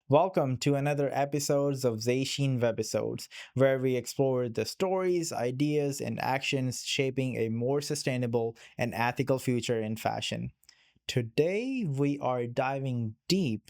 Welcome to another episode of Sheen Webisodes, where we explore the stories, ideas, and actions shaping a more sustainable and ethical future in fashion. Today, we are diving deep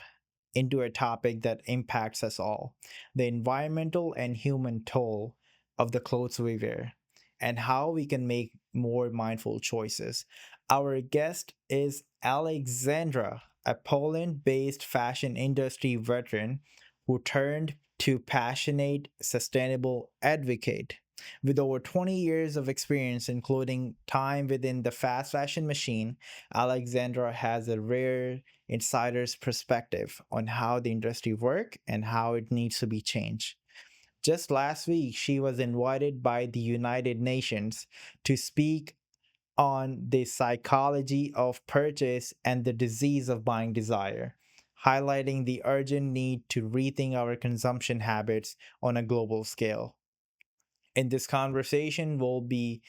into a topic that impacts us all: the environmental and human toll of the clothes we wear, and how we can make more mindful choices. Our guest is Aleksandra, a Poland based fashion industry veteran who turned to passionate, sustainable advocate. With over 20 years of experience, including time within the fast fashion machine, Aleksandra has a rare insider's perspective on how the industry works and how it needs to be changed. Just last week, she was invited by the United Nations to speak on the psychology of purchase and the disease of buying desire, highlighting the urgent need to rethink our consumption habits on a global scale. In this conversation, we'll be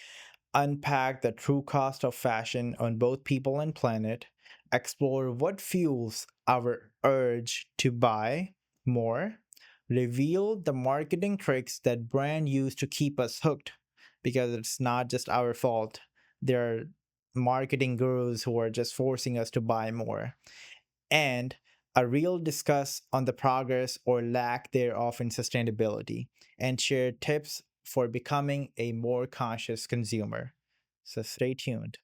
unpack the true cost of fashion on both people and planet, explore what fuels our urge to buy more, reveal the marketing tricks that brand use to keep us hooked because it's not just our fault. There are marketing gurus who are just forcing us to buy more. And a real discuss on the progress or lack thereof in sustainability and share tips for becoming a more conscious consumer. So stay tuned.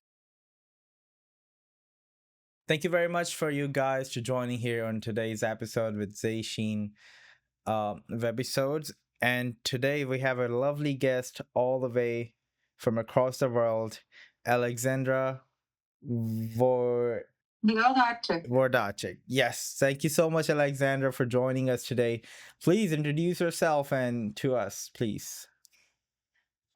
Thank you very much for you guys to joining here on today's episode with Sheen Webisodes. And today we have a lovely guest all the way from across the world, Aleksandra Vor Wlodarczyk. Wlodarczyk. Yes, thank you so much, Aleksandra, for joining us today. Please introduce yourself and to us, please.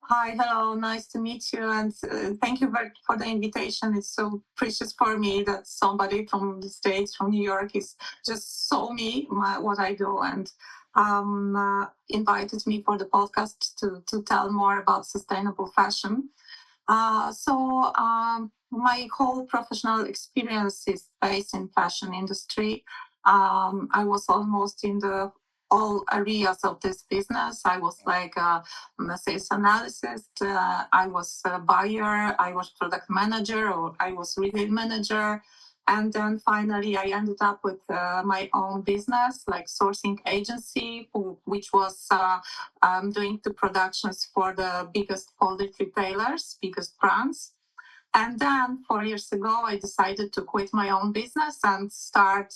Hi, hello, nice to meet you, and thank you very for the invitation. It's so precious for me that somebody from the States, from New York, is just saw me what I do and invited me for the podcast to tell more about sustainable fashion. My whole professional experience is based in fashion industry. I was almost in the all areas of this business. I was like a sales analyst, I was a buyer, I was product manager, or I was retail manager. And then finally, I ended up with my own business, like sourcing agency, which was doing the productions for the biggest Polish retailers, biggest brands. And then 4 years ago, I decided to quit my own business and start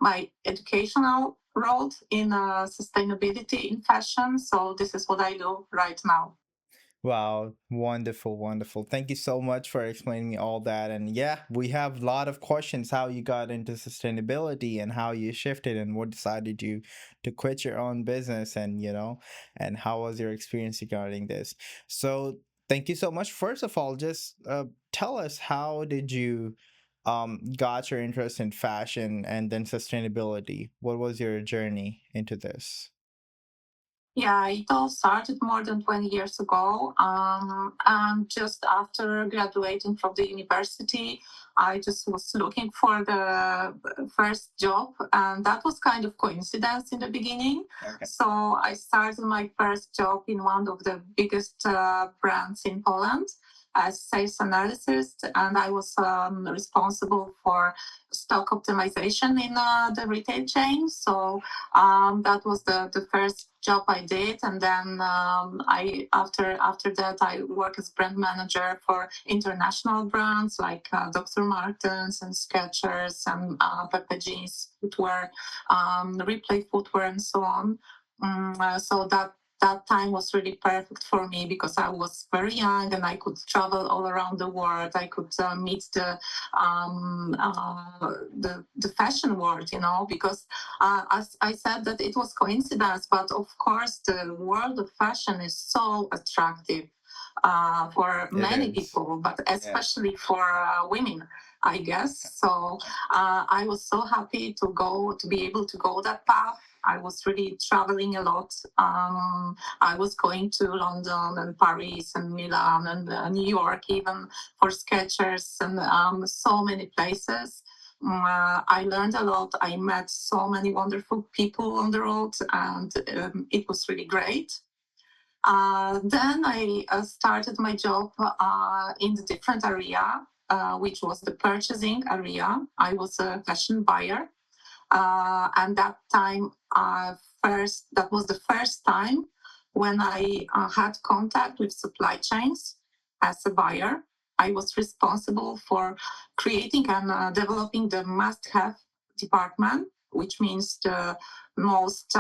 my educational road in sustainability in fashion. So this is what I do right now. Wow, wonderful, wonderful. Thank you so much for explaining me all that. And yeah, we have a lot of questions how you got into sustainability and how you shifted and what decided you to quit your own business and how was your experience regarding this. So thank you so much. First of all, just tell us how did you got your interest in fashion and then sustainability? What was your journey into this? Yeah, it all started more than 20 years ago. And just after graduating from the university, I just was looking for the first job. And that was kind of coincidence in the beginning. Okay. So I started my first job in one of the biggest brands in Poland as sales analyst. And I was responsible for stock optimization in the retail chain. So that was the first job I did, and then I after that I work as brand manager for international brands like Dr. Martens and Skechers and Pepe Jeans footwear, Replay footwear, and so on. So that time was really perfect for me because I was very young and I could travel all around the world. I could meet the fashion world, because as I said that it was coincidence, but of course the world of fashion is so attractive for It many is. people, but especially for women, I guess. So I was so happy to be able to go that path. I was really traveling a lot. I was going to London and Paris and Milan and New York, even for Skechers and so many places. I learned a lot. I met so many wonderful people on the road, and it was really great. Then I started my job in the different area, which was the purchasing area. I was a fashion buyer, and that was the first time when I had contact with supply chains as a buyer. I was responsible for creating and developing the must-have department, which means the most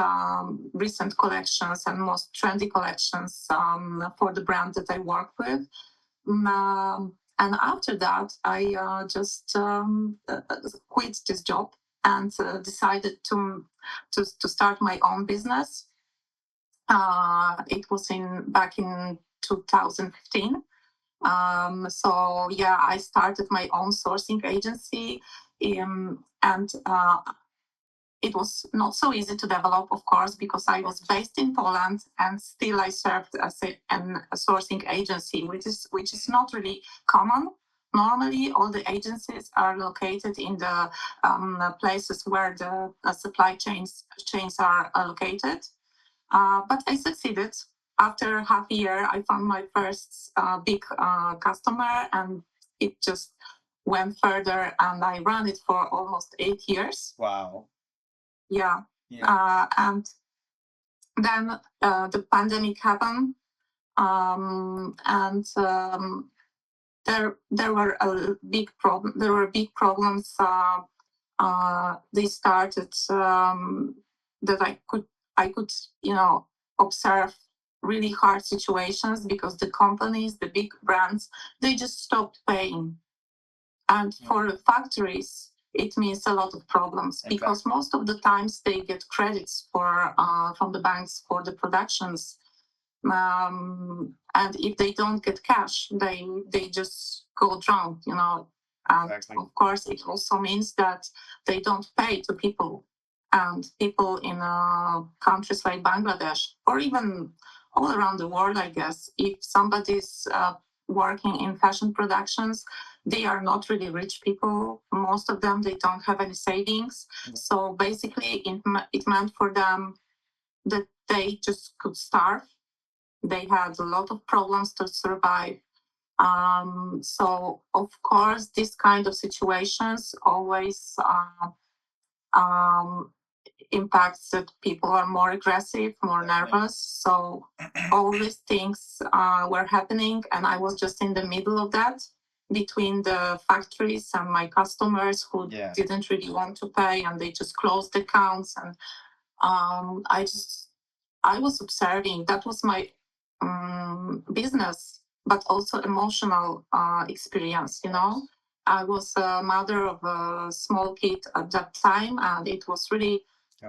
recent collections and most trendy collections for the brand that I work with. And after that, I just quit this job and decided to start my own business. It was back in 2015. So yeah, I started my own sourcing agency, and it was not so easy to develop, of course, because I was based in Poland and still I served as a sourcing agency, which is not really common. Normally, all the agencies are located in the places where the supply chains are located. But I succeeded. After half a year, I found my first big customer, and it just went further, and I ran it for almost 8 years. Wow. Yeah. And then the pandemic happened, and there were a big problem. There were big problems. They started that I could observe really hard situations because the companies, the big brands, they just stopped paying. And for the factories, it means a lot of problems because most of the times they get credits from the banks for the productions, and if they don't get cash, they just go drowned, And of course, it also means that they don't pay to people, and people in countries like Bangladesh or even all around the world, I guess, if somebody's working in fashion productions, they are not really rich people. Most of them, they don't have any savings. So basically, it meant for them that they just could starve. They had a lot of problems to survive. So, of course, these kind of situations always impacts that people are more aggressive, more nervous. So all these things were happening, and I was just in the middle of that between the factories and my customers who didn't really want to pay, and they just closed accounts. And I was observing. That was my business, but also emotional experience. I was a mother of a small kid at that time, and it was really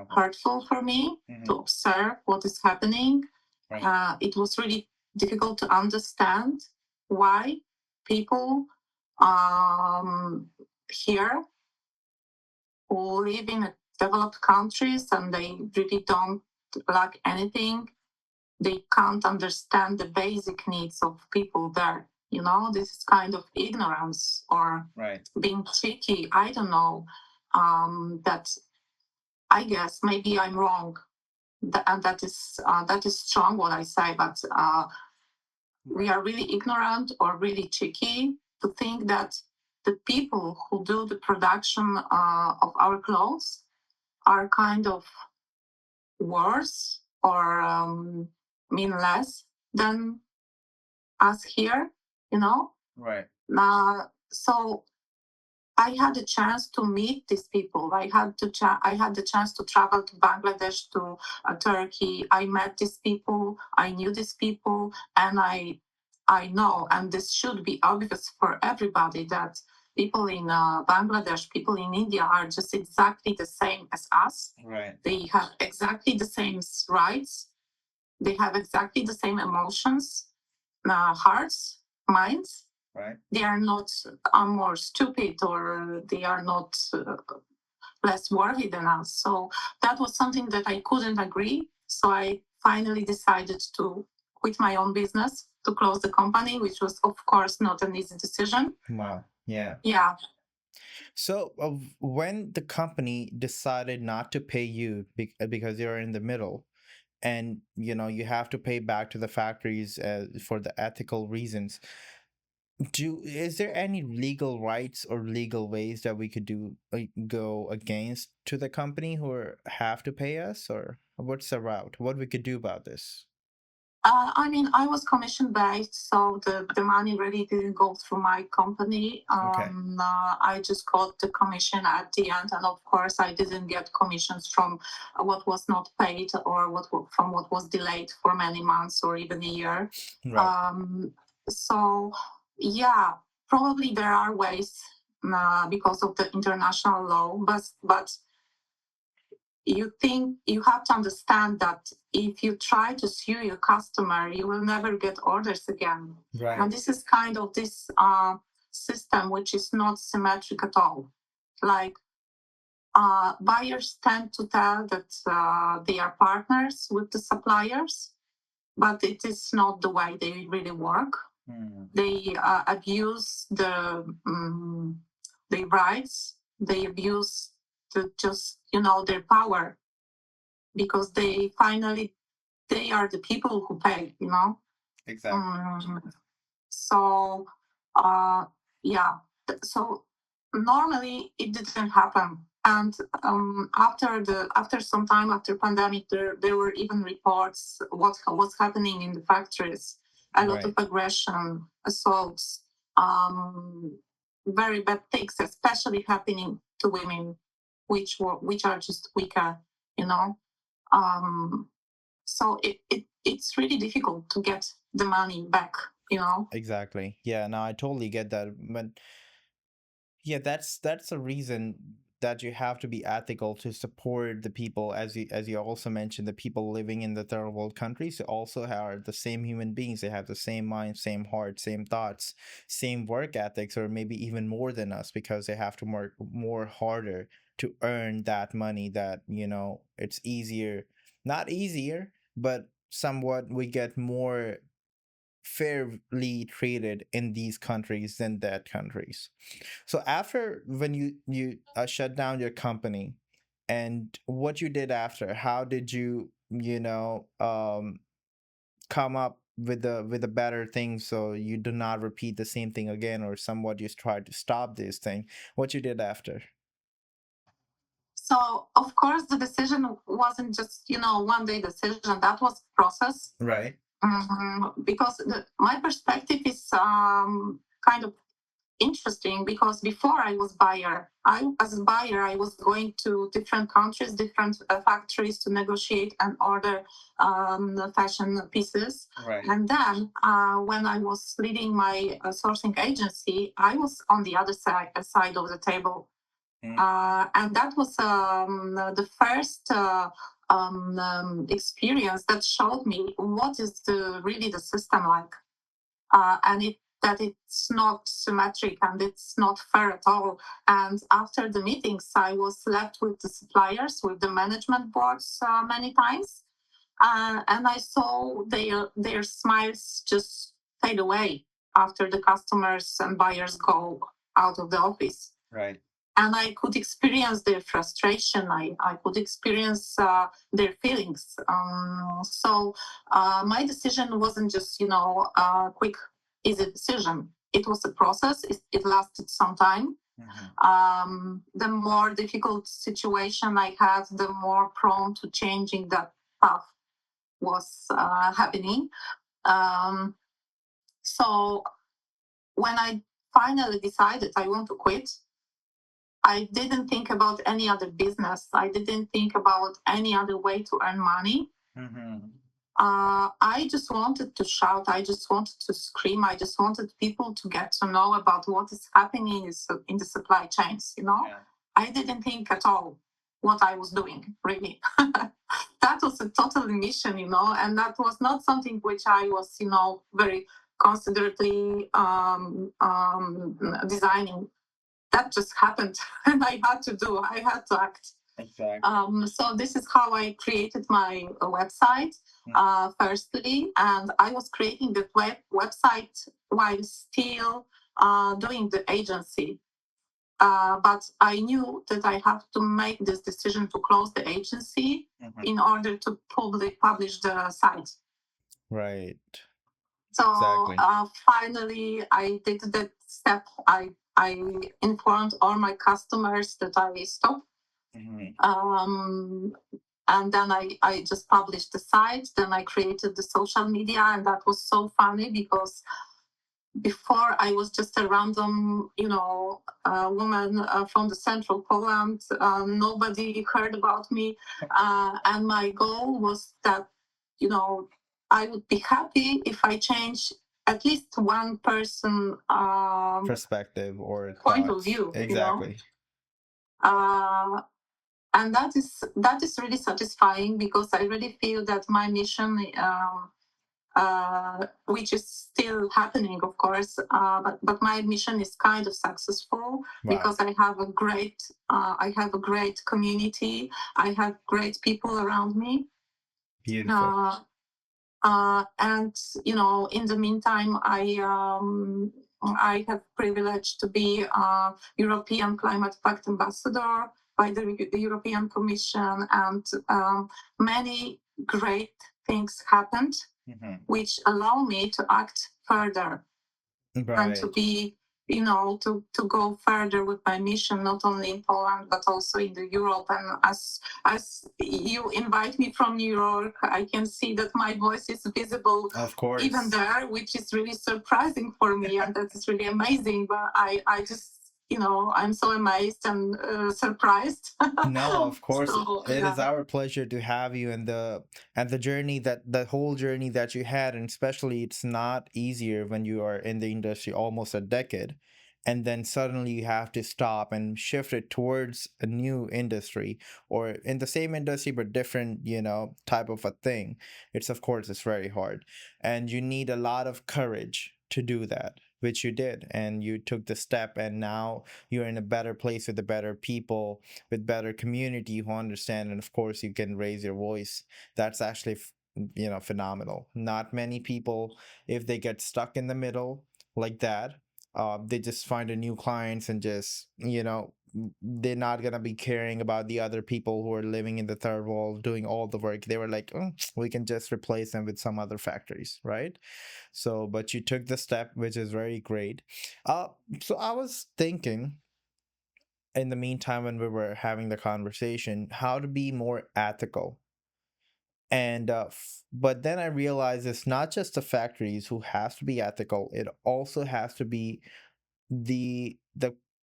hurtful for me to observe what is happening. It was really difficult to understand why people here who live in developed countries and they really don't lack anything, they can't understand the basic needs of people there. This is kind of ignorance or being cheeky. I don't know. That I guess maybe I'm wrong, and that is strong what I say. But we are really ignorant or really cheeky to think that the people who do the production of our clothes are kind of worse or mean less than us here, Right. So I had a chance to meet these people. I had the chance to travel to Bangladesh, to Turkey. I met these people. I knew these people, and I know, and this should be obvious for everybody, that people in Bangladesh, people in India are just exactly the same as us. Right. They have exactly the same rights. They have exactly the same emotions, hearts, minds. Right. They are not more stupid, or they are not less worthy than us. So that was something that I couldn't agree. So I finally decided to quit my own business, to close the company, which was, of course, not an easy decision. Wow. Yeah. Yeah. So, when the company decided not to pay you because you're in the middle, and you have to pay back to the factories for the ethical reasons, is there any legal rights or legal ways that we could go against to the company have to pay us, or what's the route? What we could do about this? I mean, I was commission based, so the money really didn't go through my company. Okay. I just got the commission at the end, and of course, I didn't get commissions from what was not paid or from what was delayed for many months or even a year. Right. Um, so, yeah, probably there are ways because of the international law, but you have to understand that if you try to sue your customer, you will never get orders again. Right. And this is kind of this system which is not symmetric at all. Like buyers tend to tell that they are partners with the suppliers, but it is not the way they really work. They abuse their rights. They abuse their power because they are the people who pay. Exactly. So uh yeah, so normally it didn't happen. And after some time, after pandemic, there were even reports what's happening in the factories. A lot of Right. aggression, assaults, um very bad things, especially happening to women, which are just weaker, you know. um so it's really difficult to get the money back. Exactly. Yeah, no, I totally get that. But yeah, that's a reason that you have to be ethical to support the people, as you also mentioned, the people living in the third world countries also are the same human beings. They have the same mind, same heart, same thoughts, same work ethics, or maybe even more than us, because they have to work more harder to earn that money. That it's easier, not easier, but somewhat we get more fairly treated in these countries than that countries. So after, when you shut down your company, and what you did after, how did you come up with a better thing, so you do not repeat the same thing again, or somewhat you try to stop this thing? What you did after? So of course the decision wasn't just one day decision. That was a process. Right. Because my perspective is kind of interesting, because before I was buyer, as a buyer I was going to different countries, different factories to negotiate and order fashion pieces. Right. And then when I was leading my sourcing agency, I was on the other side of the table. And that was the first experience that showed me what is really the system like, and that it's not symmetric and it's not fair at all. And after the meetings, I was left with the suppliers, with the management boards many times, and I saw their smiles just fade away after the customers and buyers go out of the office. Right. And I could experience their frustration. I could experience their feelings. So my decision wasn't just, a quick, easy decision. It was a process. It lasted some time. The more difficult situation I had, the more prone to changing that path was happening. Um, so when I finally decided I want to quit, I didn't think about any other business. I didn't think about any other way to earn money. I just wanted to shout. I just wanted to scream. I just wanted people to get to know about what is happening in the supply chains. Yeah. I didn't think at all what I was doing, really. That was a total mission, and that was not something which I was, very considerately designing. That just happened, and I had to act. Exactly. So this is how I created my website, firstly, and I was creating the website while still doing the agency. but I knew that I have to make this decision to close the agency in order to publish the site. Right. So Exactly. finally, I did that step. I informed all my customers that I stopped. And then I just published the site. Then I created the social media, and that was so funny because before I was just a random, woman from the central Poland. Nobody heard about me, and my goal was that, I would be happy if I change at least one person Perspective or point of thoughts. view. Exactly. And that is really satisfying because I really feel that my mission, which is still happening, of course, but my mission is kind of successful. Wow. Because I have a great community. I have great people around me. Beautiful. And in the meantime, I have privilege to be a European Climate Pact ambassador by the European Commission, and many great things happened, which allow me to act further and to be, to go further with my mission, not only in Poland but also in the Europe. And as you invite me from New York, I can see that my voice is visible, of course, even there, which is really surprising for me, and that is really amazing. But I just, I'm so amazed and surprised. No, of course, So, it is our pleasure to have you, and the journey, that the whole journey that you had, and especially it's not easier when you are in the industry almost a decade, and then suddenly you have to stop and shift it towards a new industry, or in the same industry but different, type of a thing. Of course, it's very hard, and you need a lot of courage to do that, which you did, and you took the step, and now you're in a better place with the better people, with better community who understand, and of course you can raise your voice. That's actually phenomenal. Not many people, if they get stuck in the middle like that, they just find a new clients and just they're not gonna be caring about the other people who are living in the third world doing all the work. They were like, oh, we can just replace them with some other factories, right? So but you took the step, which is very great. So I was thinking, in the meantime, when we were having the conversation, how to be more ethical. And but then I realized it's not just the factories who has to be ethical, it also has to be the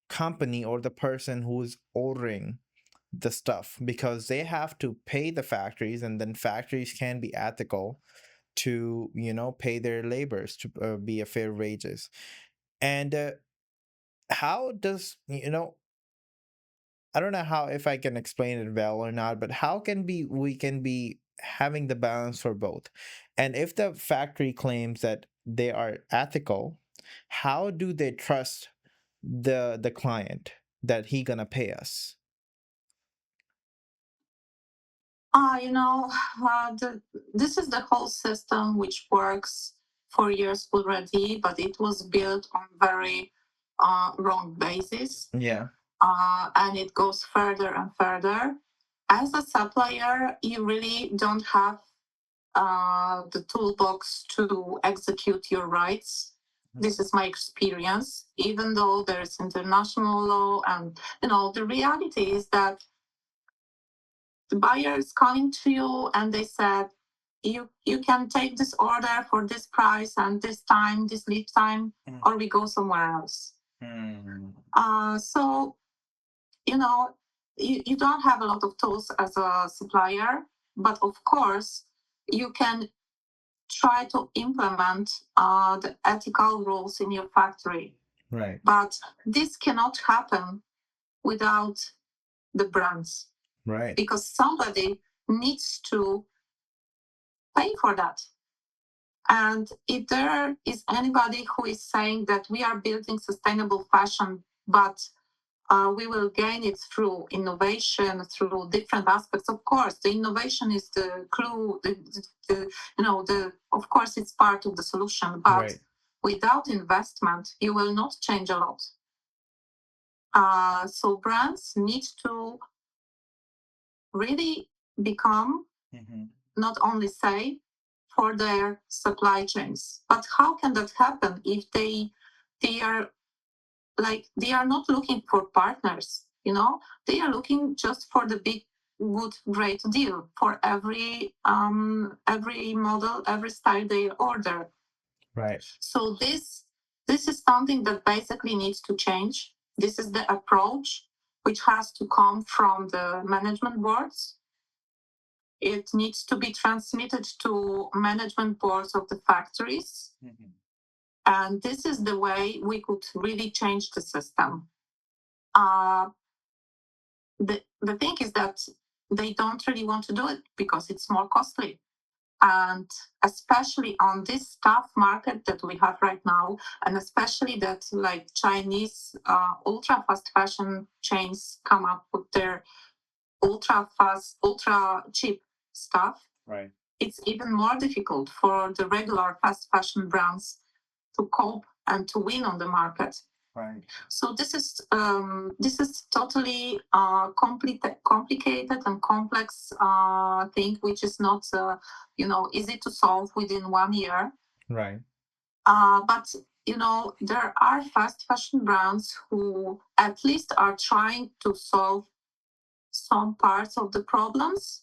company or the person who's ordering the stuff, because they have to pay the factories, and then factories can be ethical to pay their laborers to be a fair wages. And how does I don't know how, if I can explain it well or not, but how can we can be having the balance for both? And if the factory claims that they are ethical, how do they trust the client that he gonna pay us? This is the whole system which works for years already, but it was built on very wrong basis. Yeah. And it goes further and further. As a supplier, you really don't have the toolbox to execute your rights. This is my experience. Even though there's international law, and the reality is that the buyer is coming to you and they said, you can take this order for this price and this time, this lead time, or we go somewhere else. So you don't have a lot of tools as a supplier, but of course you can try to implement the ethical rules in your factory. Right. But this cannot happen without the brands. Right. Because somebody needs to pay for that. And if there is anybody who is saying that we are building sustainable fashion, but we will gain it through innovation, through different aspects. Of course, the innovation is the clue. Of course, it's part of the solution. But without investment, you will not change a lot. So brands need to really become not only safe for their supply chains, but how can that happen if they are they are not looking for partners, they are looking just for the big good great deal for every model, every style they order. Right. So this is something that basically needs to change. This is the approach which has to come from the management boards. It needs to be transmitted to management boards of the factories. And this is the way we could really change the system. Uh, the thing is that they don't really want to do it because it's more costly. And especially on this tough market that we have right now, and especially that like Chinese ultra fast fashion chains come up with their ultra fast, ultra cheap stuff, Right. it's even more difficult for the regular fast fashion brands to cope and to win on the market. Right. So this is totally complicated and complex thing, which is not easy to solve within 1 year. Right. But there are fast fashion brands who at least are trying to solve some parts of the problems.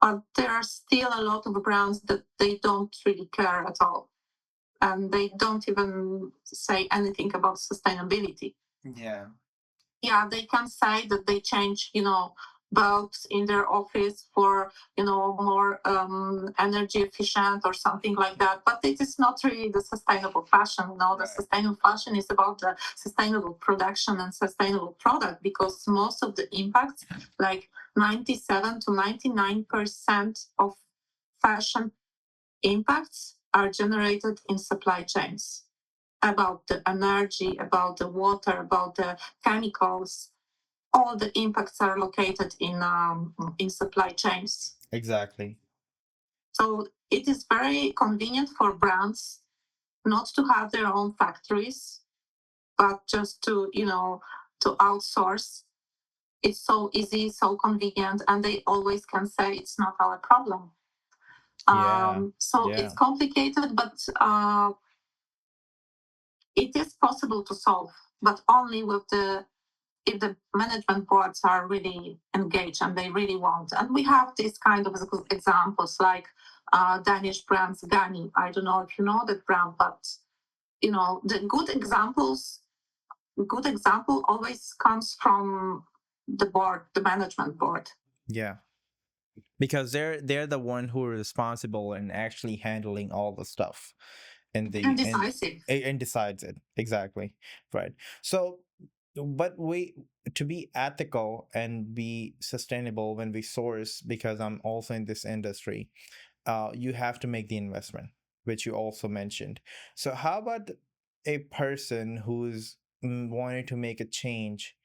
But there are still a lot of brands that they don't really care at all, and they don't even say anything about sustainability. Yeah. Yeah, they can say that they change, bulbs in their office for, more energy efficient or something like that. But it is not really the sustainable fashion. The Right. sustainable fashion is about the sustainable production and sustainable product, because most of the impacts, like 97 to 99% of fashion impacts, are generated in supply chains, about the energy, about the water, about the chemicals. All the impacts are located in supply chains. Exactly. So it is very convenient for brands not to have their own factories, but just to outsource. It's so easy, so convenient, and they always can say it's not our problem. Yeah. So Yeah. it's complicated, but it is possible to solve, but only with the if the management boards are really engaged and they really want. And we have these kind of examples like Danish brands Gani. I don't know if you know that brand, but the good example always comes from the board, the management board. Yeah. Because they're the one who are responsible and actually handling all the stuff and And the decisive. and decides it exactly. Right. So but we to be ethical and be sustainable when we source, because I'm also in this industry, you have to make the investment, which you also mentioned. So how about a person who's wanting to make a change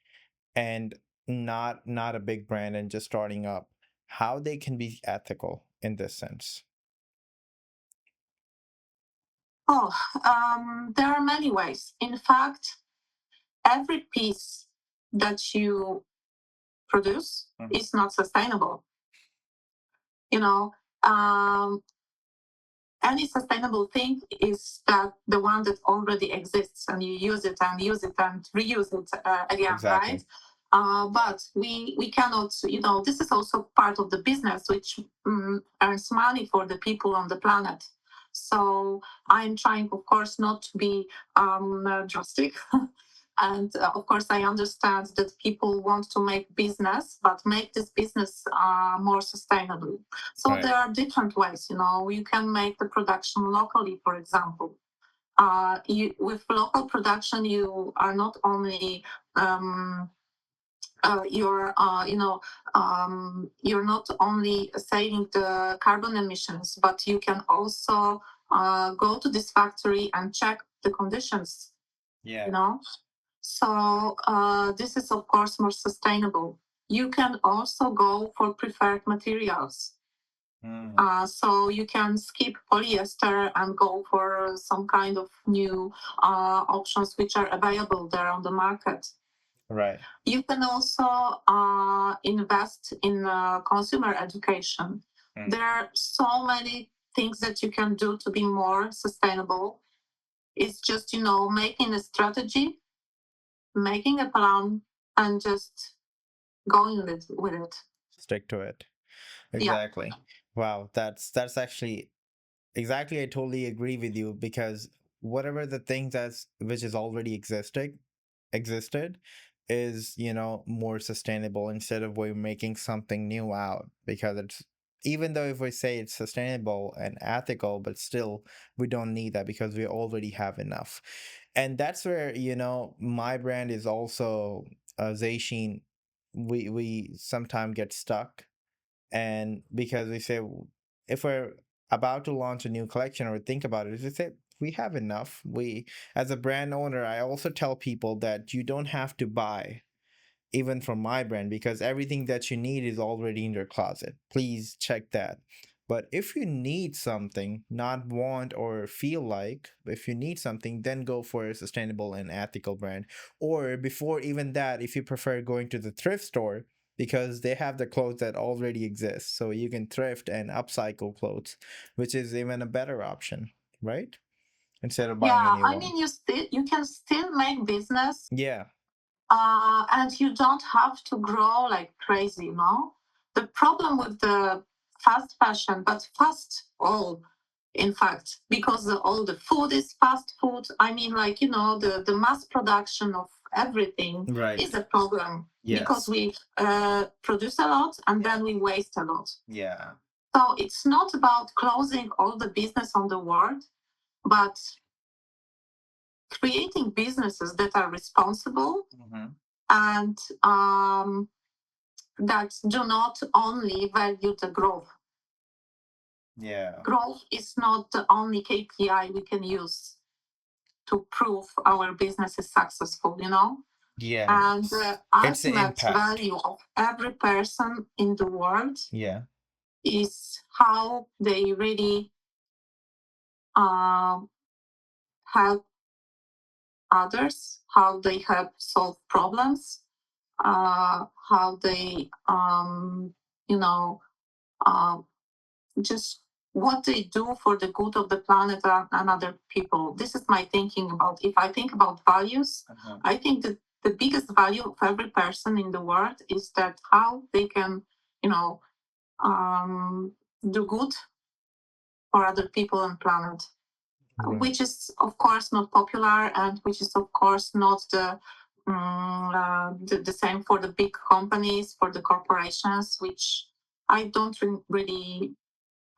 and not a big brand and just starting up, how they can be ethical in this sense? Oh, there are many ways. In fact, every piece that you produce is not sustainable. You know, um, any sustainable thing is that the one that already exists and you use it and use it and reuse it again, Exactly. right? But we cannot, this is also part of the business which earns money for the people on the planet. So I'm trying, of course, not to be drastic. And of course, I understand that people want to make business, but make this business more sustainable. So Right. there are different ways. You can make the production locally, for example. With local production, you are not only you're not only saving the carbon emissions, but you can also go to this factory and check the conditions. Yeah. So this is of course more sustainable. You can also go for preferred materials. So you can skip polyester and go for some kind of new options which are available there on the market. Right. You can also invest in consumer education. Mm. There are so many things that you can do to be more sustainable. It's just, making a strategy, making a plan, and just going with it. Stick to it. Yeah. Exactly. Wow, that's actually exactly, I totally agree with you, because whatever the thing that's which is already existed is, more sustainable, instead of we're making something new out, because it's, even though if we say it's sustainable and ethical, but still we don't need that because we already have enough. And that's where, my brand is also, Zayshin. We sometimes get stuck, and because we say, if we're about to launch a new collection or think about it, we say we have enough. We, as a brand owner, I also tell people that you don't have to buy even from my brand, because everything that you need is already in your closet. Please check that. But if you need something, not want or feel like, if you need something, then go for a sustainable and ethical brand. Or before even that, if you prefer going to the thrift store, because they have the clothes that already exist. So you can thrift and upcycle clothes, which is even a better option, right? Instead of buying a Yeah, new I one. mean, you can still make business, Yeah. and you don't have to grow like crazy. The problem with the fast fashion, but fast all, in fact, because all the food is fast food. I mean, like, the mass production of everything Right. is a problem, because Yes. we produce a lot and then we waste a lot. Yeah. So it's not about closing all the business on the world, but creating businesses that are responsible Mhm. and that do not only value the growth. Yeah. Growth is not the only KPI we can use to prove our business is successful. And Yes. the It's the ultimate impact. value of every person in the world Yeah. is how they really um, help others, how they help solve problems, how they, you know, uh, just what they do for the good of the planet and other people. This is my thinking about. If I think about values, I think that the biggest value of every person in the world is that how they can, you know, do good for other people and planet, Right. which is of course not popular, and which is of course not the same for the big companies, for the corporations, which I don't really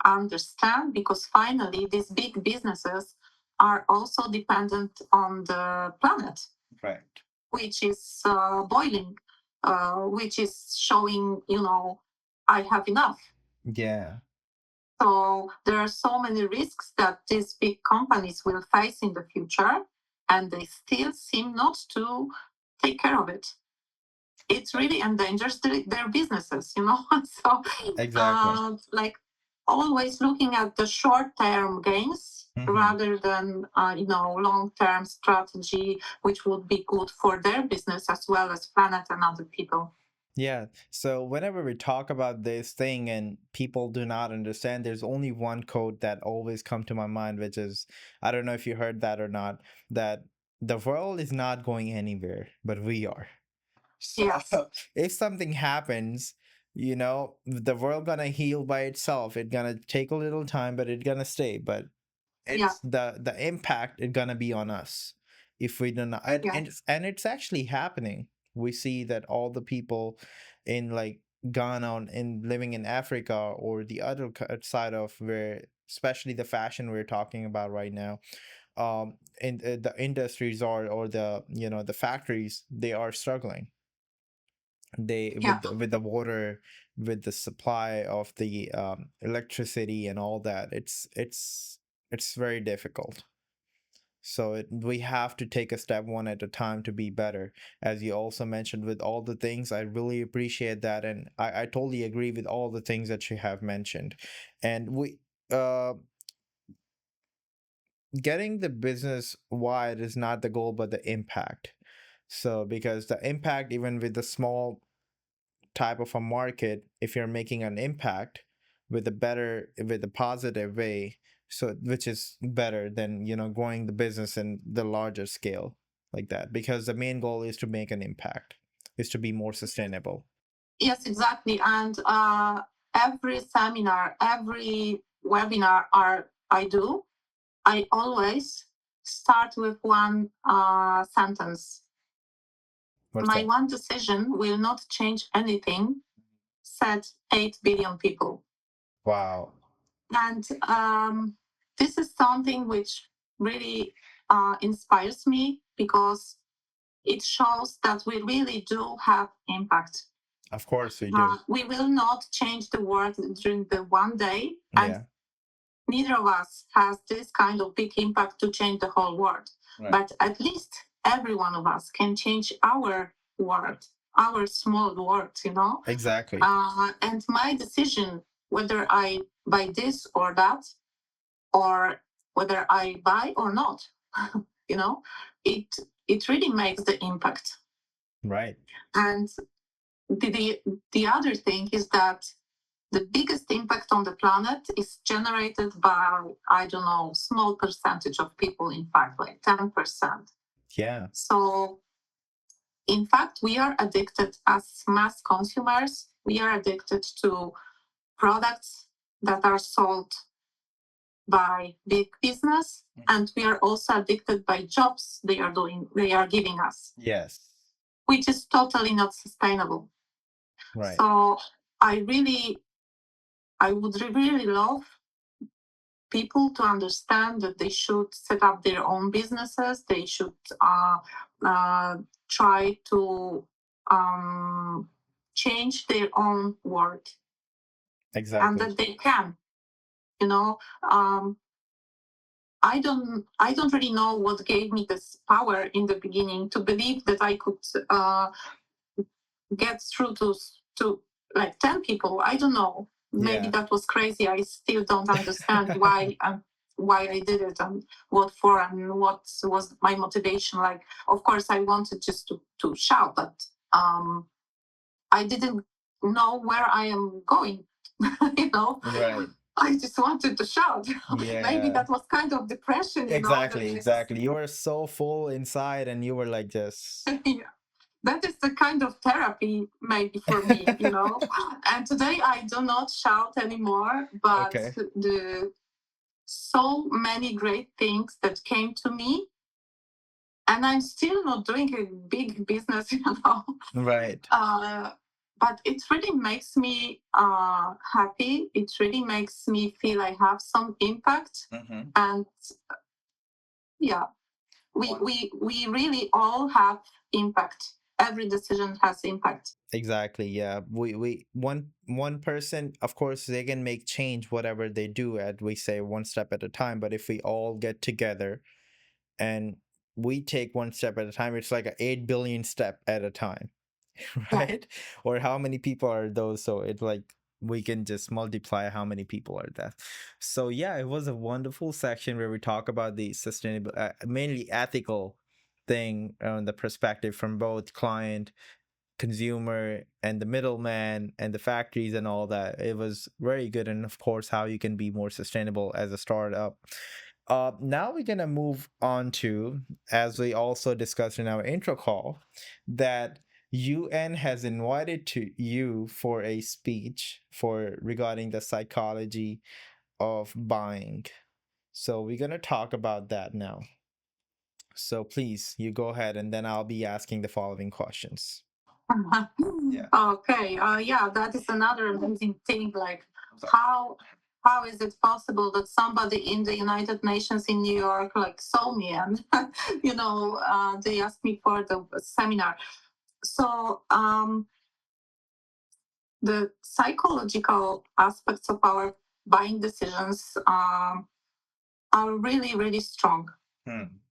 understand, because finally these big businesses are also dependent on the planet, Right. which is boiling, which is showing, I have enough. Yeah. So there are so many risks that these big companies will face in the future, and they still seem not to take care of it. It really endangers their businesses. So, Exactly. like, always looking at the short-term gains Hmm. rather than long-term strategy, which would be good for their business as well as planet and other people. Yeah. So whenever we talk about this thing and people do not understand, there's only one quote that always come to my mind, which is, I don't know if you heard that or not, that the world is not going anywhere, but we are. So Yes. if something happens, the world gonna heal by itself. It's gonna take a little time, but it's gonna stay. But Yeah. it's the impact is gonna be on us if we do not. And, Yeah. and it's actually happening. We see that all the people in like Ghana and living in Africa, or the other side of where, especially the fashion we're talking about right now, in the industries, or the the factories, they are struggling. They, Yeah. with the water, with the supply of the electricity and all that, it's very difficult. So we have to take a step one at a time to be better. As you also mentioned with all the things, I really appreciate that, and I totally agree with all the things that you have mentioned. And we uh getting the business wide is not the goal, but the impact. So because the impact, even with the small type of a market, if you're making an impact with a positive way, so which is better than growing the business in the larger scale like that, because the main goal is to make an impact, is to be more sustainable. Yes, exactly. And every seminar, every webinar I do, I always start with one sentence. What's My that? one decision will not change anything, said 8 billion people. Wow. And this is something which really inspires me, because it shows that we really do have impact. Of course we do. We will not change the world during the one day, and Yeah. neither of us has this kind of big impact to change the whole world. Right. But at least every one of us can change our world, our small world, Exactly. And my decision, whether I buy this or that, or whether I buy or not, you know, it it really makes the impact. Right. And the other thing is that the biggest impact on the planet is generated by, I don't know, small percentage of people, in fact, like 10%. Yeah. So, in fact, we are addicted as mass consumers. We are addicted to products that are sold by big business, and we are also addicted by jobs they are giving us, Yes. which is totally not sustainable. Right. So I would really love people to understand that they should set up their own businesses. They should try to change their own world, Exactly. and that they can. You know, I don't really know what gave me this power in the beginning to believe that I could get through to like 10 people. I don't know. Maybe that was crazy. I still don't understand why I did it, and what for, and what was my motivation. Like, of course, I wanted just to shout, but I didn't know where I am going. you know, Right. I just wanted to shout. Yeah. Maybe that was kind of depression. Exactly. You were so full inside, and you were like this. Yeah. That is the kind of therapy maybe for me. And today I do not shout anymore, but Okay. the so many great things that came to me, and I'm still not doing a big business, Right. But it really makes me happy. It really makes me feel I have some impact. And yeah, we really all have impact. Every decision has impact. Exactly. Yeah. We one person, of course, they can make change whatever they do at, we say, one step at a time. But if we all get together and we take one step at a time, it's like a 8 billion step at a time. Right? Or how many people are those? So it's like we can just multiply how many people are there. So yeah, it was a wonderful section where we talk about the sustainable, mainly ethical thing, the perspective from both client, consumer, and the middleman, and the factories and all that. It was very good, and of course how you can be more sustainable as a startup. Now we're gonna move on to, as we also discussed in our intro call, that UN has invited to you for a speech for regarding the psychology of buying. So we're gonna talk about that now. So please, you go ahead, and then I'll be asking the following questions. Yeah. Okay. Yeah, that is another amazing thing. Like, how is it possible that somebody in the United Nations in New York like saw me, and they asked me for the seminar. So the psychological aspects of our buying decisions are really, really strong.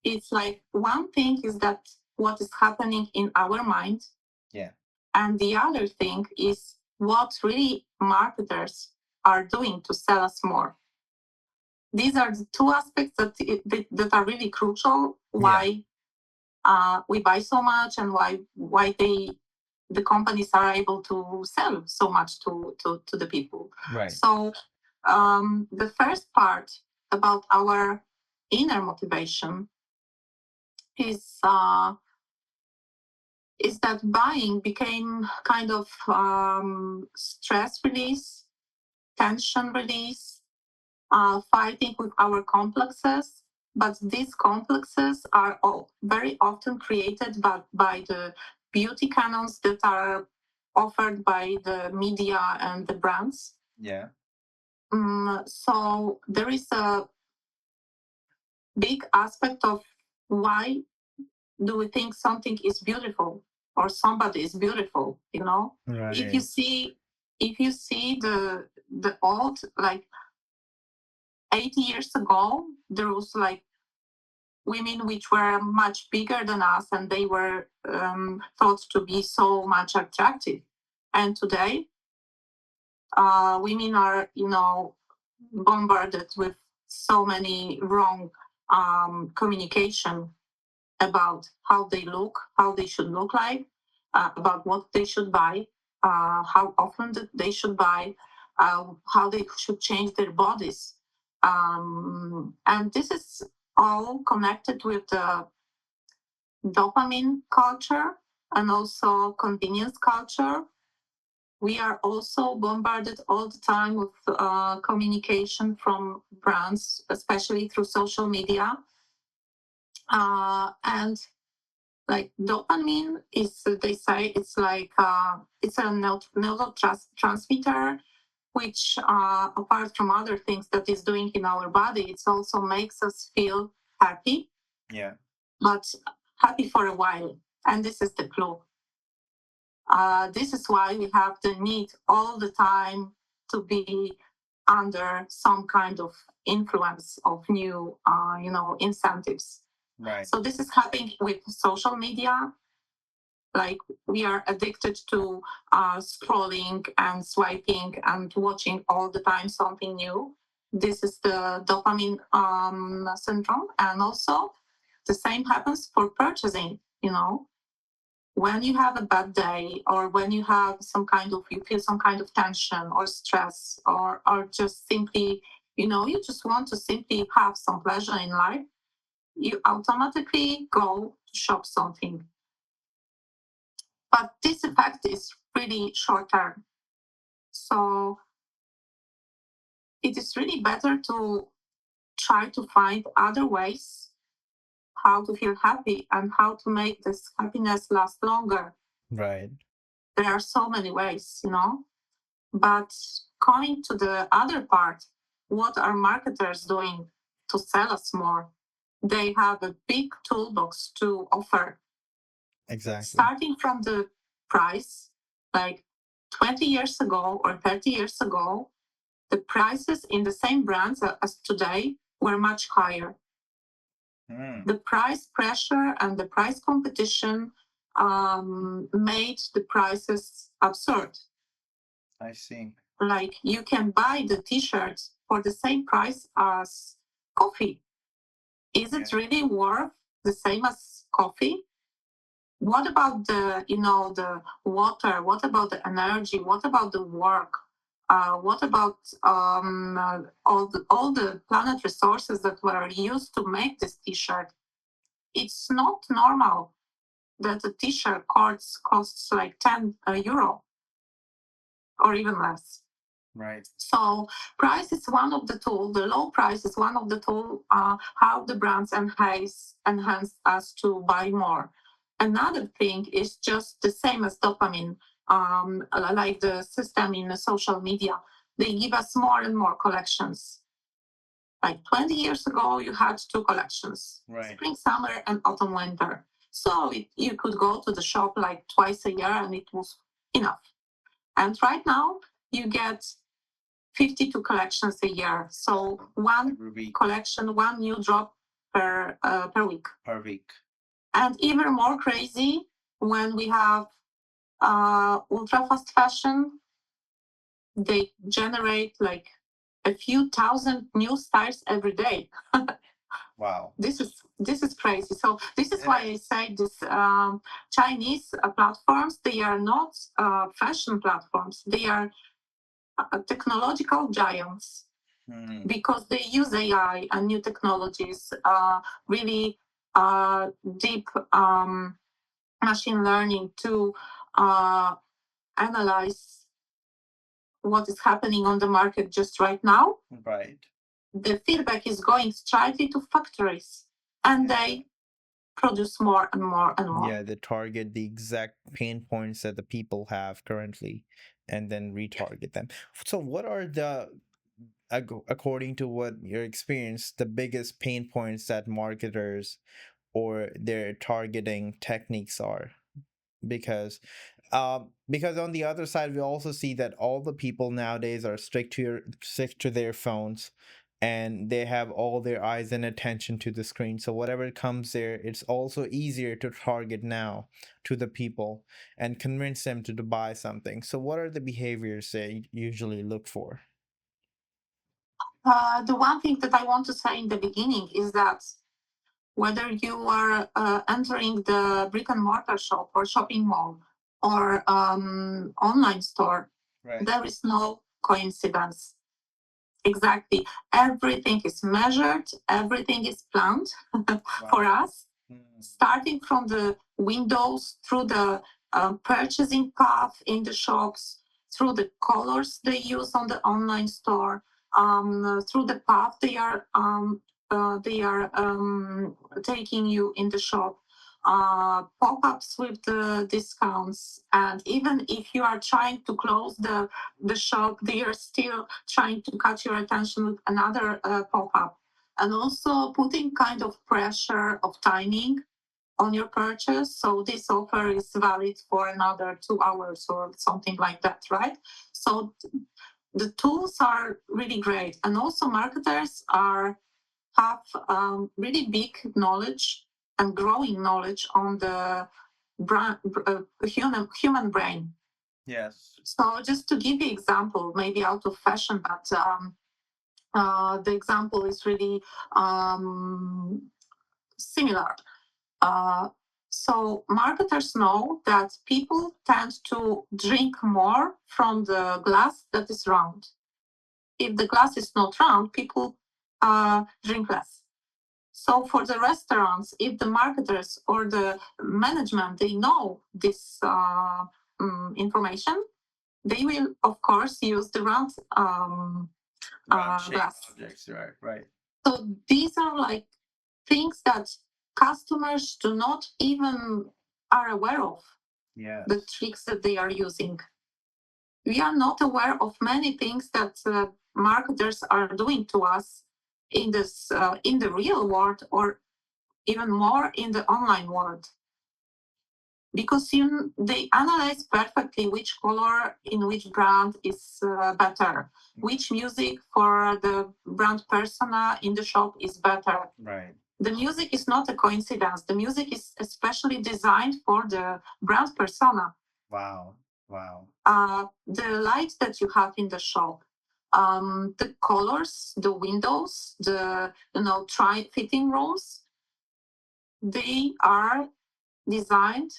It's like, one thing is that what is happening in our mind. Yeah. And the other thing is what really marketers are doing to sell us more. These are the two aspects that are really crucial. Why we buy so much, and why the companies are able to sell so much to the people. Right. So the first part about our inner motivation is that buying became kind of stress release, tension release, fighting with our complexes. But these complexes are all very often created by the beauty canons that are offered by the media and the brands. Yeah. So there is a big aspect of why do we think something is beautiful or somebody is beautiful, you know? Right. If you see the old, like 80 years ago, there was like women which were much bigger than us, and they were thought to be so much attractive. And today women are, you know, bombarded with so many wrong communication about how they look, how they should look like, about what they should buy, how often they should buy, how they should change their bodies. And this is all connected with the dopamine culture and also convenience culture. We are also bombarded all the time with communication from brands, especially through social media. And like dopamine is, they say it's like it's a neurotransmitter, which apart from other things that is doing in our body, it also makes us feel happy. Yeah. But happy for a while. And this is the clue. This is why we have the need all the time to be under some kind of influence of new, incentives. Right. So this is happening with social media. Like we are addicted to scrolling and swiping and watching all the time something new. This is the dopamine syndrome, and also the same happens for purchasing. You know, when you have a bad day, or when you have you feel some kind of tension or stress, or just simply, you just want to simply have some pleasure in life, you automatically go to shop something. But this effect is really short term. So it is really better to try to find other ways how to feel happy and how to make this happiness last longer. Right. There are so many ways, But coming to the other part, what are marketers doing to sell us more? They have a big toolbox to offer. Exactly. Starting from the price, like 20 years ago or 30 years ago, the prices in the same brands as today were much higher. The price pressure and the price competition made the prices absurd. I see. Like you can buy the t-shirts for the same price as coffee. Is it really worth the same as coffee? What about the water? What about the energy? What about the work? What about all the planet resources that were used to make this t-shirt? It's not normal that a t-shirt costs like 10 euro or even less. Right. So price is one of the tools. The low price is one of the tools how the brands enhance us to buy more. Another thing is just the same as dopamine, like the system in the social media. They give us more and more collections. Like 20 years ago, you had two collections: Right. spring, summer, and autumn, winter. So you could go to the shop like twice a year, and it was enough. And right now, you get 52 collections a year. So one collection, one new drop per week. Per week. And even more crazy when we have ultra fast fashion. They generate like a few thousand new styles every day. Wow. This is crazy. So this is why I say this Chinese platforms, they are not fashion platforms. They are technological giants because they use AI and new technologies, really deep machine learning to analyze what is happening on the market just right now. Right. The feedback is going straight to factories, and they produce more and more and more. Yeah, they target the exact pain points that the people have currently and then retarget them. So, what are the, according to what your experience, the biggest pain points that marketers or their targeting techniques are? Because on the other side we also see that all the people nowadays are stick to their phones, and they have all their eyes and attention to the screen, so whatever comes there, it's also easier to target now to the people and convince them to buy something. So what are the behaviors they usually look for? The one thing that I want to say in the beginning is that whether you are entering the brick and mortar shop or shopping mall or online store, Right. there is no coincidence. Exactly. Everything is measured, everything is planned for us, starting from the windows through the purchasing path in the shops, through the colors they use on the online store, through the path they are taking you in the shop, pop-ups with the discounts, and even if you are trying to close the shop, they are still trying to catch your attention with another pop-up, and also putting kind of pressure of timing on your purchase. So this offer is valid for another 2 hours or something like that, right? So the tools are really great, and also marketers have really big knowledge and growing knowledge on the human brain. Yes. So just to give you example, maybe out of fashion, but the example is really similar. Uh, so marketers know that people tend to drink more from the glass that is round. If the glass is not round, people drink less. So for the restaurants, if the marketers or the management they know this information, they will of course use the round glass objects, right? Right. So these are like things that customers do not even are aware of. Yes. The tricks that they are using. We are not aware of many things that marketers are doing to us in the real world, or even more in the online world, because they analyze perfectly which color in which brand is better, which music for the brand persona in the shop is better. Right. The music is not a coincidence. The music is especially designed for the brand persona. Wow. Wow. The lights that you have in the shop, the colors, the windows, the try fitting rooms, they are designed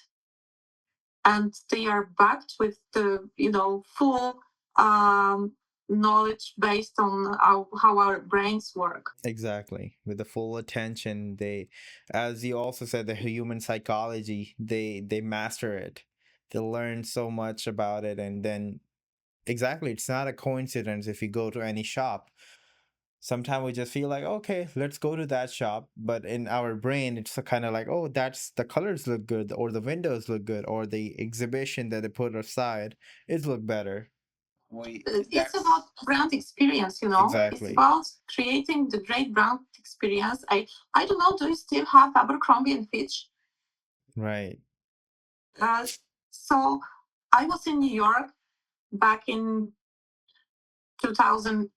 and they are backed with the full knowledge based on how our brains work. Exactly. With the full attention, they, as you also said, the human psychology, they master it. They learn so much about it, and then exactly, it's not a coincidence if you go to any shop. Sometimes we just feel like, okay, let's go to that shop, but in our brain, it's kind of like, oh, that's the colors look good, or the windows look good, or the exhibition that they put aside is look better. It's about brand experience, It's Exactly. about creating the great brand experience. I don't know, do you still have Abercrombie and Fitch? Right. Uh, so I was in New York back in 2000.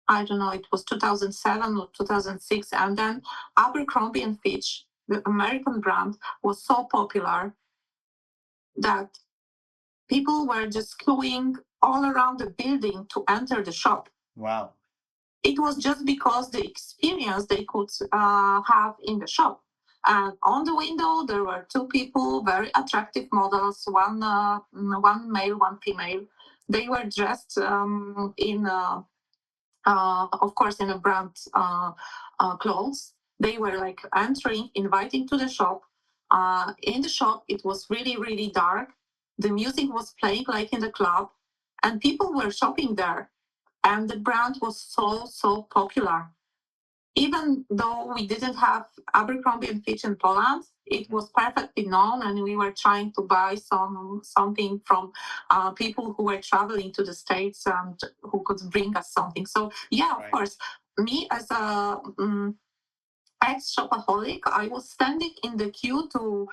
I don't know, it was 2007 or 2006, and then Abercrombie and Fitch, the American brand, was so popular that people were just queuing all around the building to enter the shop. Wow. it was just because the experience they could have in the shop. And on the window, there were two people, very attractive models, one male, one female. They were dressed in, of course, in a brand clothes. They were like entering, inviting to the shop. In the shop, it was really, really dark. The music was playing like in the club, and people were shopping there. And the brand was so popular. Even though we didn't have Abercrombie and Fitch in Poland, it was perfectly known, and we were trying to buy something from people who were traveling to the States and who could bring us something. So yeah, of course, me as a ex-shopaholic, I was standing in the queue to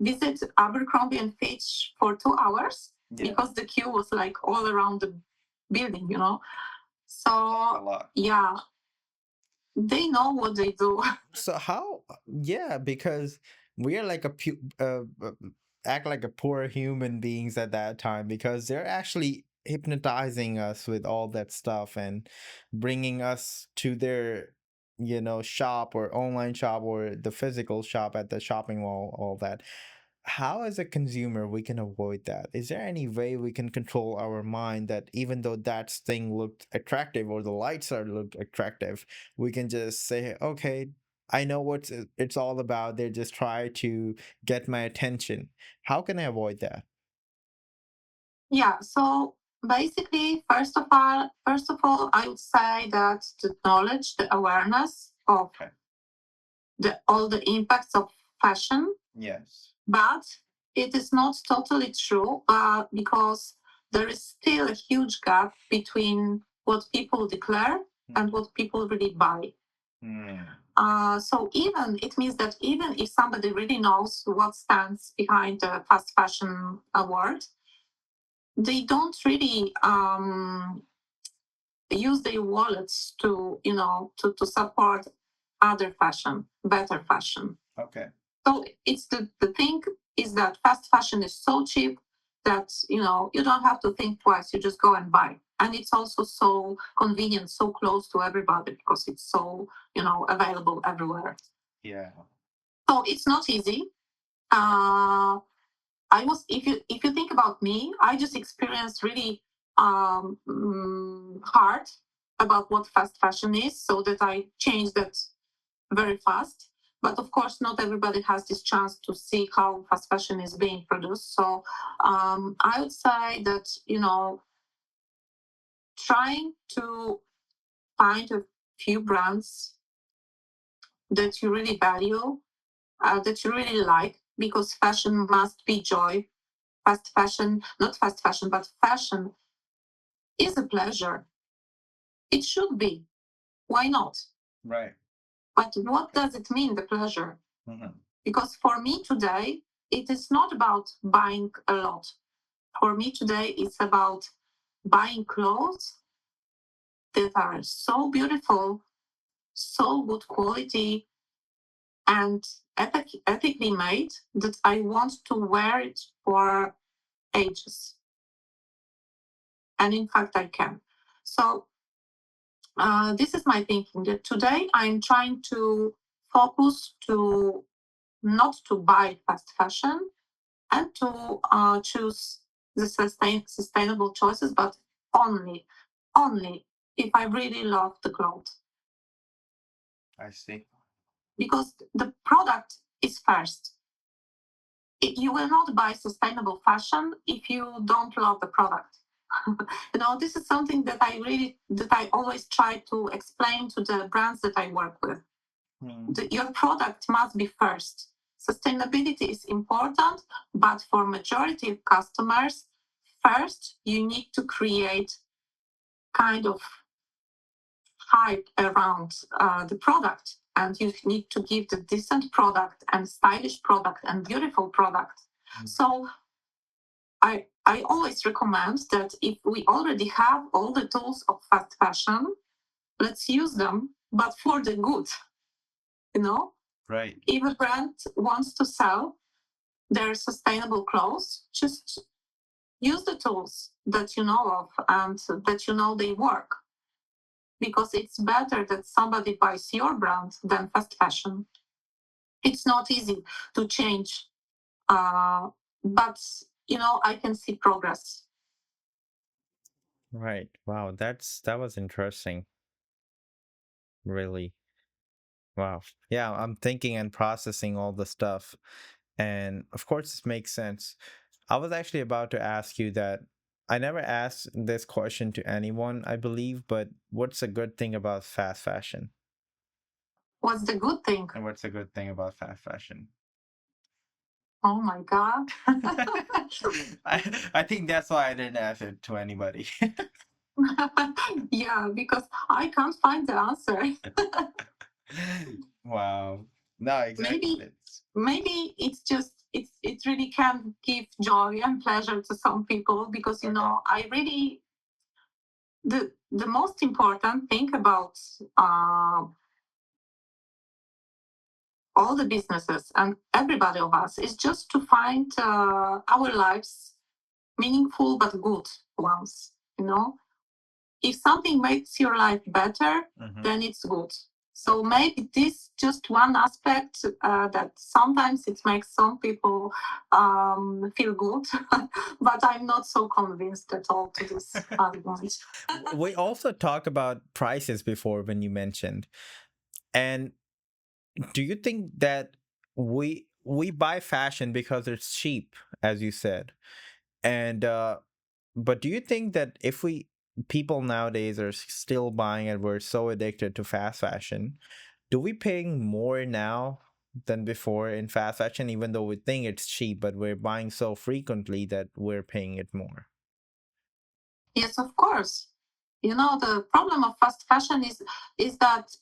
visit Abercrombie and Fitch for 2 hours because the queue was like all around the building, you know. So yeah, they know what they do. So how? Yeah, because we are like act like a poor human beings at that time because they're actually hypnotizing us with all that stuff and bringing us to their shop or online shop or the physical shop at the shopping mall, all that. How as a consumer we can avoid that? Is there any way we can control our mind that even though that thing looked attractive or the lights are look attractive, we can just say, okay, I know what it's all about. They just try to get my attention. How can I avoid that? Yeah, so basically, first of all, I would say that the knowledge, the awareness of all the impacts of fashion. Yes. But it is not totally true because there is still a huge gap between what people declare and what people really buy. So even it means that even if somebody really knows what stands behind the fast fashion award, they don't really use their wallets to to support other fashion, better fashion. Okay. So it's the thing is that fast fashion is so cheap that you don't have to think twice. You just go and buy, and it's also so convenient, so close to everybody because it's so available everywhere. Yeah. So it's not easy. Uh, I was if you think about me, I just experienced really hard about what fast fashion is, so that I changed that very fast. But of course, not everybody has this chance to see how fast fashion is being produced. So I would say that trying to find a few brands that you really value, that you really like, because fashion must be joy. Fast fashion, not fast fashion, but fashion is a pleasure. It should be. Why not? Right. But what does it mean, the pleasure? Mm-hmm. Because for me today, it is not about buying a lot. For me today, it's about buying clothes that are so beautiful, so good quality, and ethically made that I want to wear it for ages. And in fact, I can. So this is my thinking that today I'm trying to focus to not to buy fast fashion and to choose the sustainable choices, but only if I really love the clothes. I see. Because the product is first. You will not buy sustainable fashion if you don't love the product. This is something that I always try to explain to the brands that I work with. Your product must be first. Sustainability is important, but for majority of customers, first you need to create kind of hype around the product, and you need to give the decent product and stylish product and beautiful product. So I always recommend that if we already have all the tools of fast fashion, let's use them, but for the good. Right. If a brand wants to sell their sustainable clothes, just use the tools that you know of and that they work. because it's better that somebody buys your brand than fast fashion. It's not easy to change, but I can see progress. Right. Wow, that was interesting. Really. Wow. Yeah, I'm thinking and processing all the stuff. And of course, this makes sense. I was actually about to ask you that I never asked this question to anyone, I believe, but what's a good thing about fast fashion? What's the good thing? And what's a good thing about fast fashion? Oh my God. I think that's why I didn't ask it to anybody. Yeah, because I can't find the answer. Wow. No, exactly. maybe maybe it's just it really can give joy and pleasure to some people, because Okay. I really, the most important thing about uh, all the businesses and everybody of us is just to find our lives meaningful but good ones. If something makes your life better, then it's good. So maybe this just one aspect that sometimes it makes some people feel good, but I'm not so convinced at all to this argument. We also talked about prices before when you mentioned. And do you think that we buy fashion because it's cheap, as you said? And but do you think that if we people nowadays are still buying and we're so addicted to fast fashion, do we paying more now than before in fast fashion, even though we think it's cheap, but we're buying so frequently that we're paying it more? Yes, of course. The problem of fast fashion is that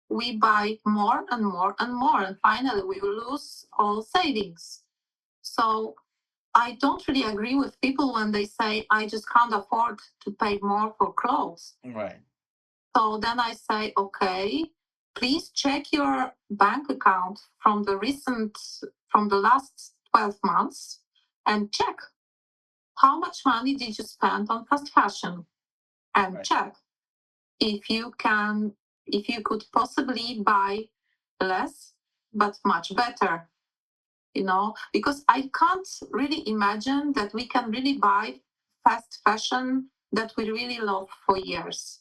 we buy more and more and more, and finally we lose all savings. So I don't really agree with people when they say, I just can't afford to pay more for clothes. Right. So then I say, okay, please check your bank account from the last 12 months, and check how much money did you spend on fast fashion, and Right. check if if you could possibly buy less but much better. Because I can't really imagine that we can really buy fast fashion that we really love for years,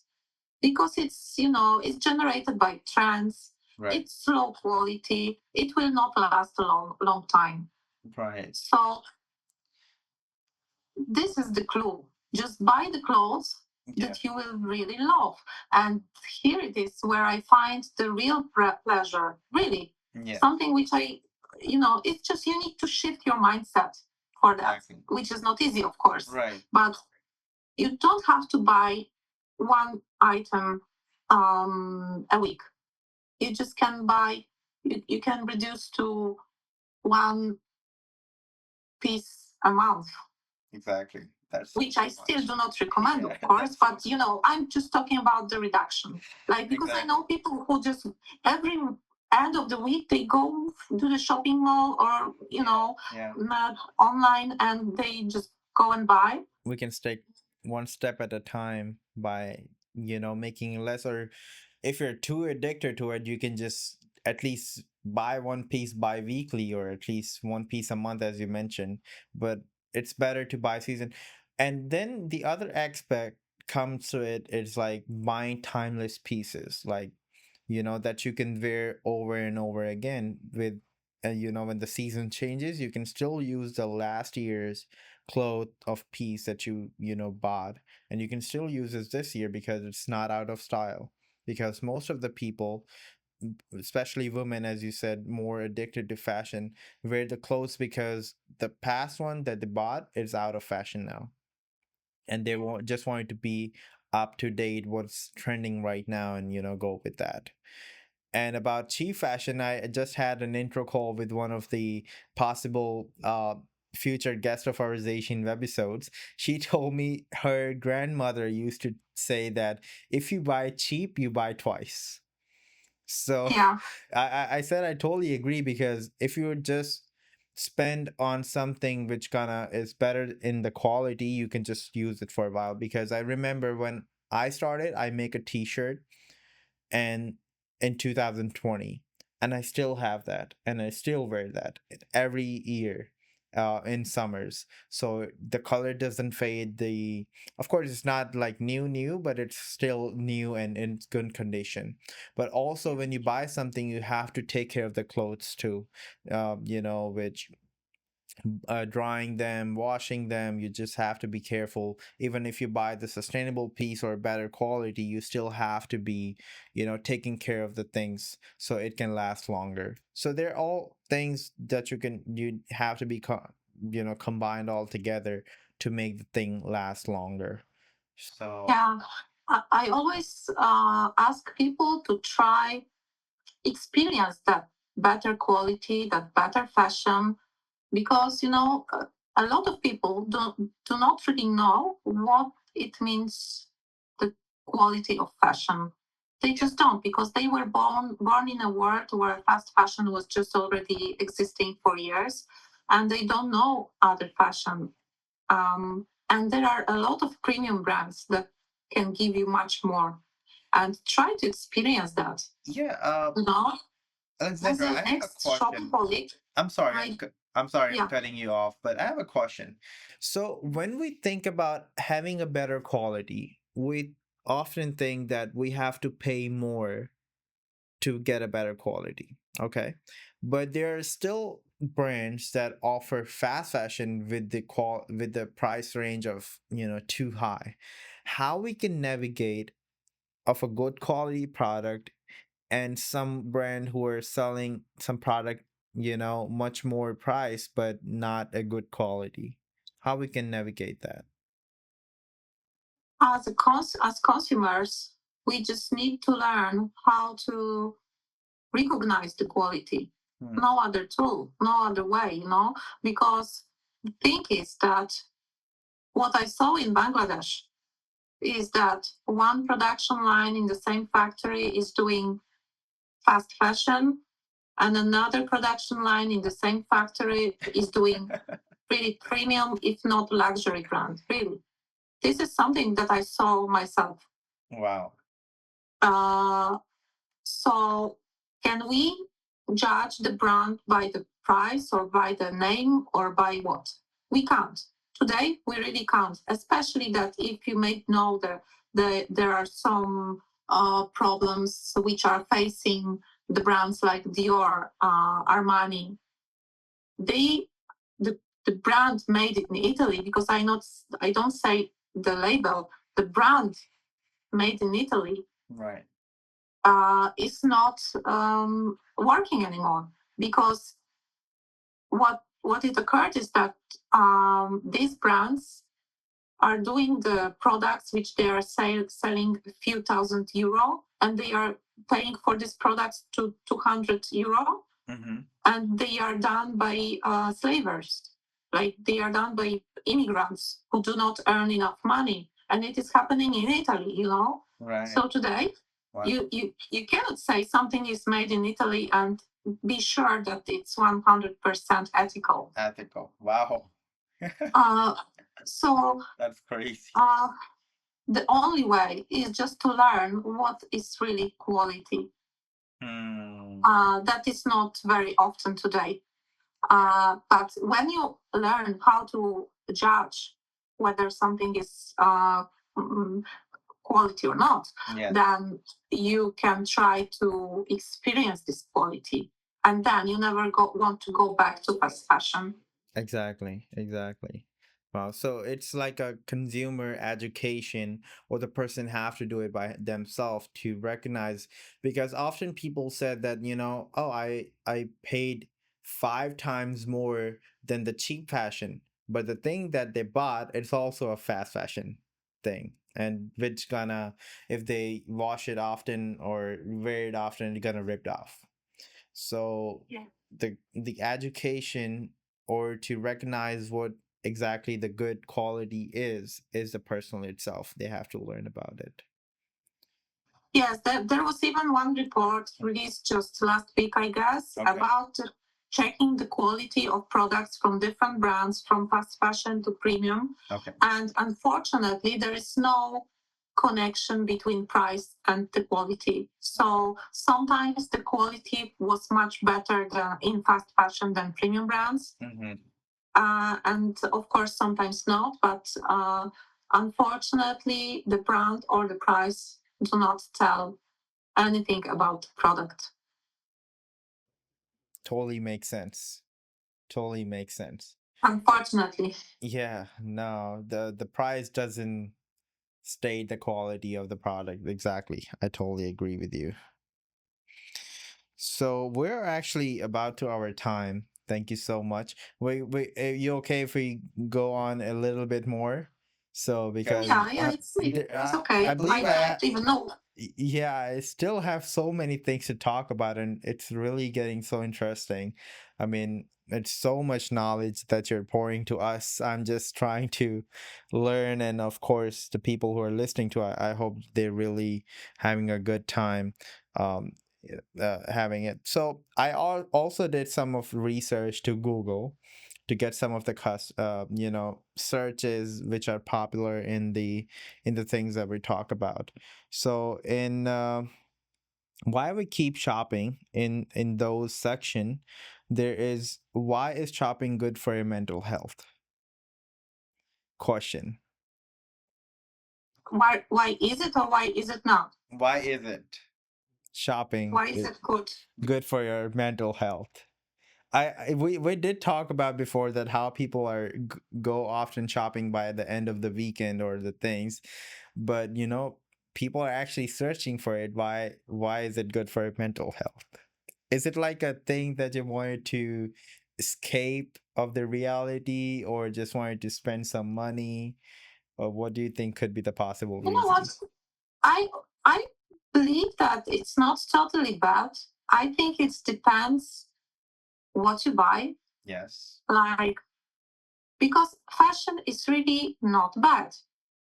because it's generated by trends. Right. It's low quality. It will not last a long time. Right. So this is the clue. Just buy the clothes that you will really love. And here it is where I find the real pleasure, really. Yeah. Something which it's just you need to shift your mindset for that, exactly. Which is not easy, of course. Right. But you don't have to buy one item a week. You just can you can reduce to one piece a month. Exactly. That's which I still do not recommend, of course, but I'm just talking about the reduction. Like, because exactly. I know people who just every end of the week they go to the shopping mall, or online, and they just go and buy. We can take one step at a time by making less, or if you're too addicted to it, you can just at least buy one piece bi-weekly, or at least one piece a month, as you mentioned. But it's better to buy season. And then the other aspect comes to it is like buying timeless pieces, like that you can wear over and over again with when the season changes, you can still use the last year's cloth of piece that you bought, and you can still use it this year because it's not out of style. Because most of the people, especially women, as you said, more addicted to fashion, wear the clothes because the past one that they bought is out of fashion now, and they want it to be up to date, what's trending right now, and go with that. And about cheap fashion, I just had an intro call with one of the possible future guest of our Zayshin webisodes. She told me her grandmother used to say that if you buy cheap, you buy twice. So yeah, I said I totally agree, because if you just spend on something which kinda is better in the quality, you can just use it for a while. Because I remember when I make a t-shirt and in 2020, and I still have that, and I still wear that every year in summers. So the color doesn't fade. The Of course it's not like new, but it's still new and in good condition. But also when you buy something, you have to take care of the clothes too, which drying them, washing them. You just have to be careful. Even if you buy the sustainable piece or better quality, you still have to be, taking care of the things so it can last longer. So they're all things that you have to be, combined all together to make the thing last longer. So Yeah, I always ask people to try experience that better quality, that better fashion, because a lot of people do not really know what it means, the quality of fashion. They just don't, because they were born in a world where fast fashion was just already existing for years, and they don't know other fashion. And there are a lot of premium brands that can give you much more, and try to experience that. yeah, You know, as Alexandra, an I have a ex question. shopaholic, I'm sorry, I I'm sorry, I'm yeah. cutting you off, but I have a question. So when we think about having a better quality, we often think that we have to pay more to get a better quality. Okay. But there are still brands that offer fast fashion with with the price range of, too high. How we can navigate of a good quality product and some brand who are selling some product, much more price but not a good quality. How we can navigate that? As consumers, we just need to learn how to recognize the quality. Hmm. No other tool, no other way, because the thing is that what I saw in Bangladesh is that one production line in the same factory is doing fast fashion, and another production line in the same factory is doing really premium, if not luxury brand. Really, this is something that I saw myself. Wow. Uh, so, can we judge the brand by the price or by the name or by what? We can't. Today, we really can't, especially that if you may know there are some problems which are facing the brands like Dior, Armani. They, the, the brand made it in Italy, because I don't say the label, the brand made in Italy Right. is not working anymore, because what it occurred is that these brands are doing the products which they are selling a few thousand euro, and they are paying for these products to 200 euro, Mm-hmm. and they are done by slavers, like they are done by immigrants who do not earn enough money, and it is happening in Italy. Right. So today, Wow. you cannot say something is made in Italy and be sure that it's 100% ethical. Ethical. Wow. uh, so That's crazy. the only way is just to learn what is really quality. That is not very often today. But when you learn how to judge whether something is mm, quality or not, Yes. then you can try to experience this quality. And then you never want to go back to fast fashion. Exactly, exactly. Wow. So it's like a consumer education, or the person have to do it by themselves to recognize, because often people said that, oh, I paid 5 times more than the cheap fashion, but the thing that they bought, it's also a fast fashion thing. And which gonna, if they wash it often or wear it often, it's gonna rip off. So Yeah. the education, or to recognize what exactly the good quality is the person itself. They have to learn about it. Yes, there was even one report released just last week, I guess, Okay. about checking the quality of products from different brands, from fast fashion to premium. Okay. And unfortunately, there is no connection between price and the quality. So sometimes the quality was much better than in fast fashion than premium brands. And of course, sometimes not, but unfortunately, the brand or the price do not tell anything about the product. Totally makes sense. Totally makes sense. Unfortunately. Yeah, no, the price doesn't state the quality of the product. Exactly. I totally agree with you. So we're actually about to our time. Thank you so much. Are you okay if we go on a little bit more? So because Yeah, it's okay. I believe I don't even know. yeah, I still have so many things to talk about, and it's really getting so interesting. I mean, it's so much knowledge that you're pouring to us. I'm just trying to learn, and of course, the people who are listening to it, I hope they're really having a good time. Um, Having it. So I also did some of research to Google to get some of the searches which are popular in the things that we talk about. So in why we keep shopping in those section, there is why is shopping good for your mental health? Question. Why is it or why is it not? Why is it shopping Why is it good for your mental health? We did talk about before that how people go often shopping by the end of the weekend or the things, but people are actually searching for it. Why is it good for mental health? Is it like a thing that you wanted to escape of the reality, or just wanted to spend some money, or what do you think could be the possible You know what? reason? I I believe that it's not totally bad. I think it depends what you buy. Yes. Like, because fashion is really not bad.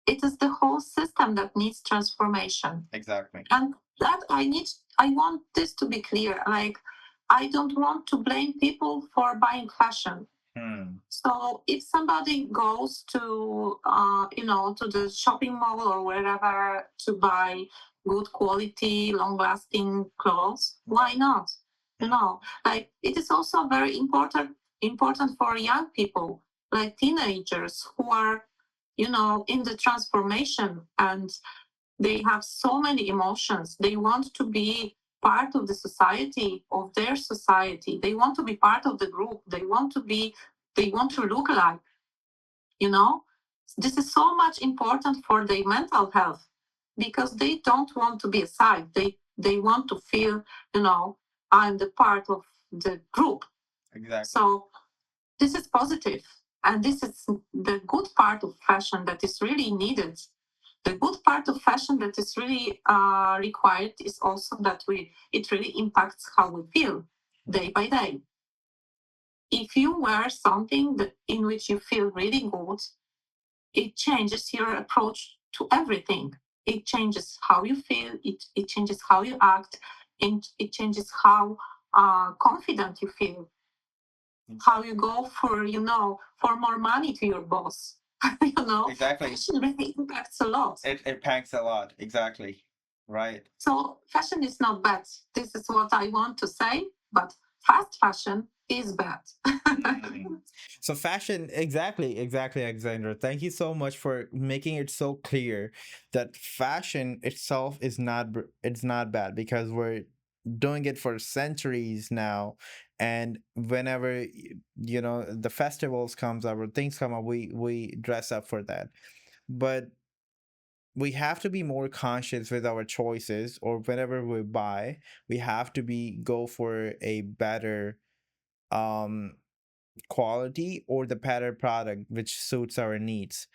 It is the whole system that needs transformation. Exactly. And that I want this to be clear. Like, I don't want to blame people for buying fashion. So if somebody goes to to the shopping mall or wherever to buy good quality, long lasting clothes, why not? Like, it is also very important for young people, like teenagers who are in the transformation, and they have so many emotions. They want to be part of the society, of their society. They want to be part of the group. They want to look like, you know. This is so much important for their mental health, because they don't want to be aside. They want to feel, I'm the part of the group. Exactly. So this is positive, and this is the good part of fashion that is really needed. The good part of fashion that is really required is also that it really impacts how we feel day by day. If you wear something in which you feel really good, it changes your approach to everything. It changes how you feel, it changes how you act, and it changes how confident you feel, how you go for more money to your boss. Exactly. Fashion really impacts a lot. It impacts a lot. Exactly. Right. So fashion is not bad. This is what I want to say, but fast fashion is bad. So fashion, exactly, Alexandra. Thank you so much for making it so clear that fashion itself it's not bad, because we're doing it for centuries now, and whenever the festivals comes up or things come up, we dress up for that. But we have to be more conscious with our choices, or whenever we buy, we have to go for a better um quality or the better product which suits our needs.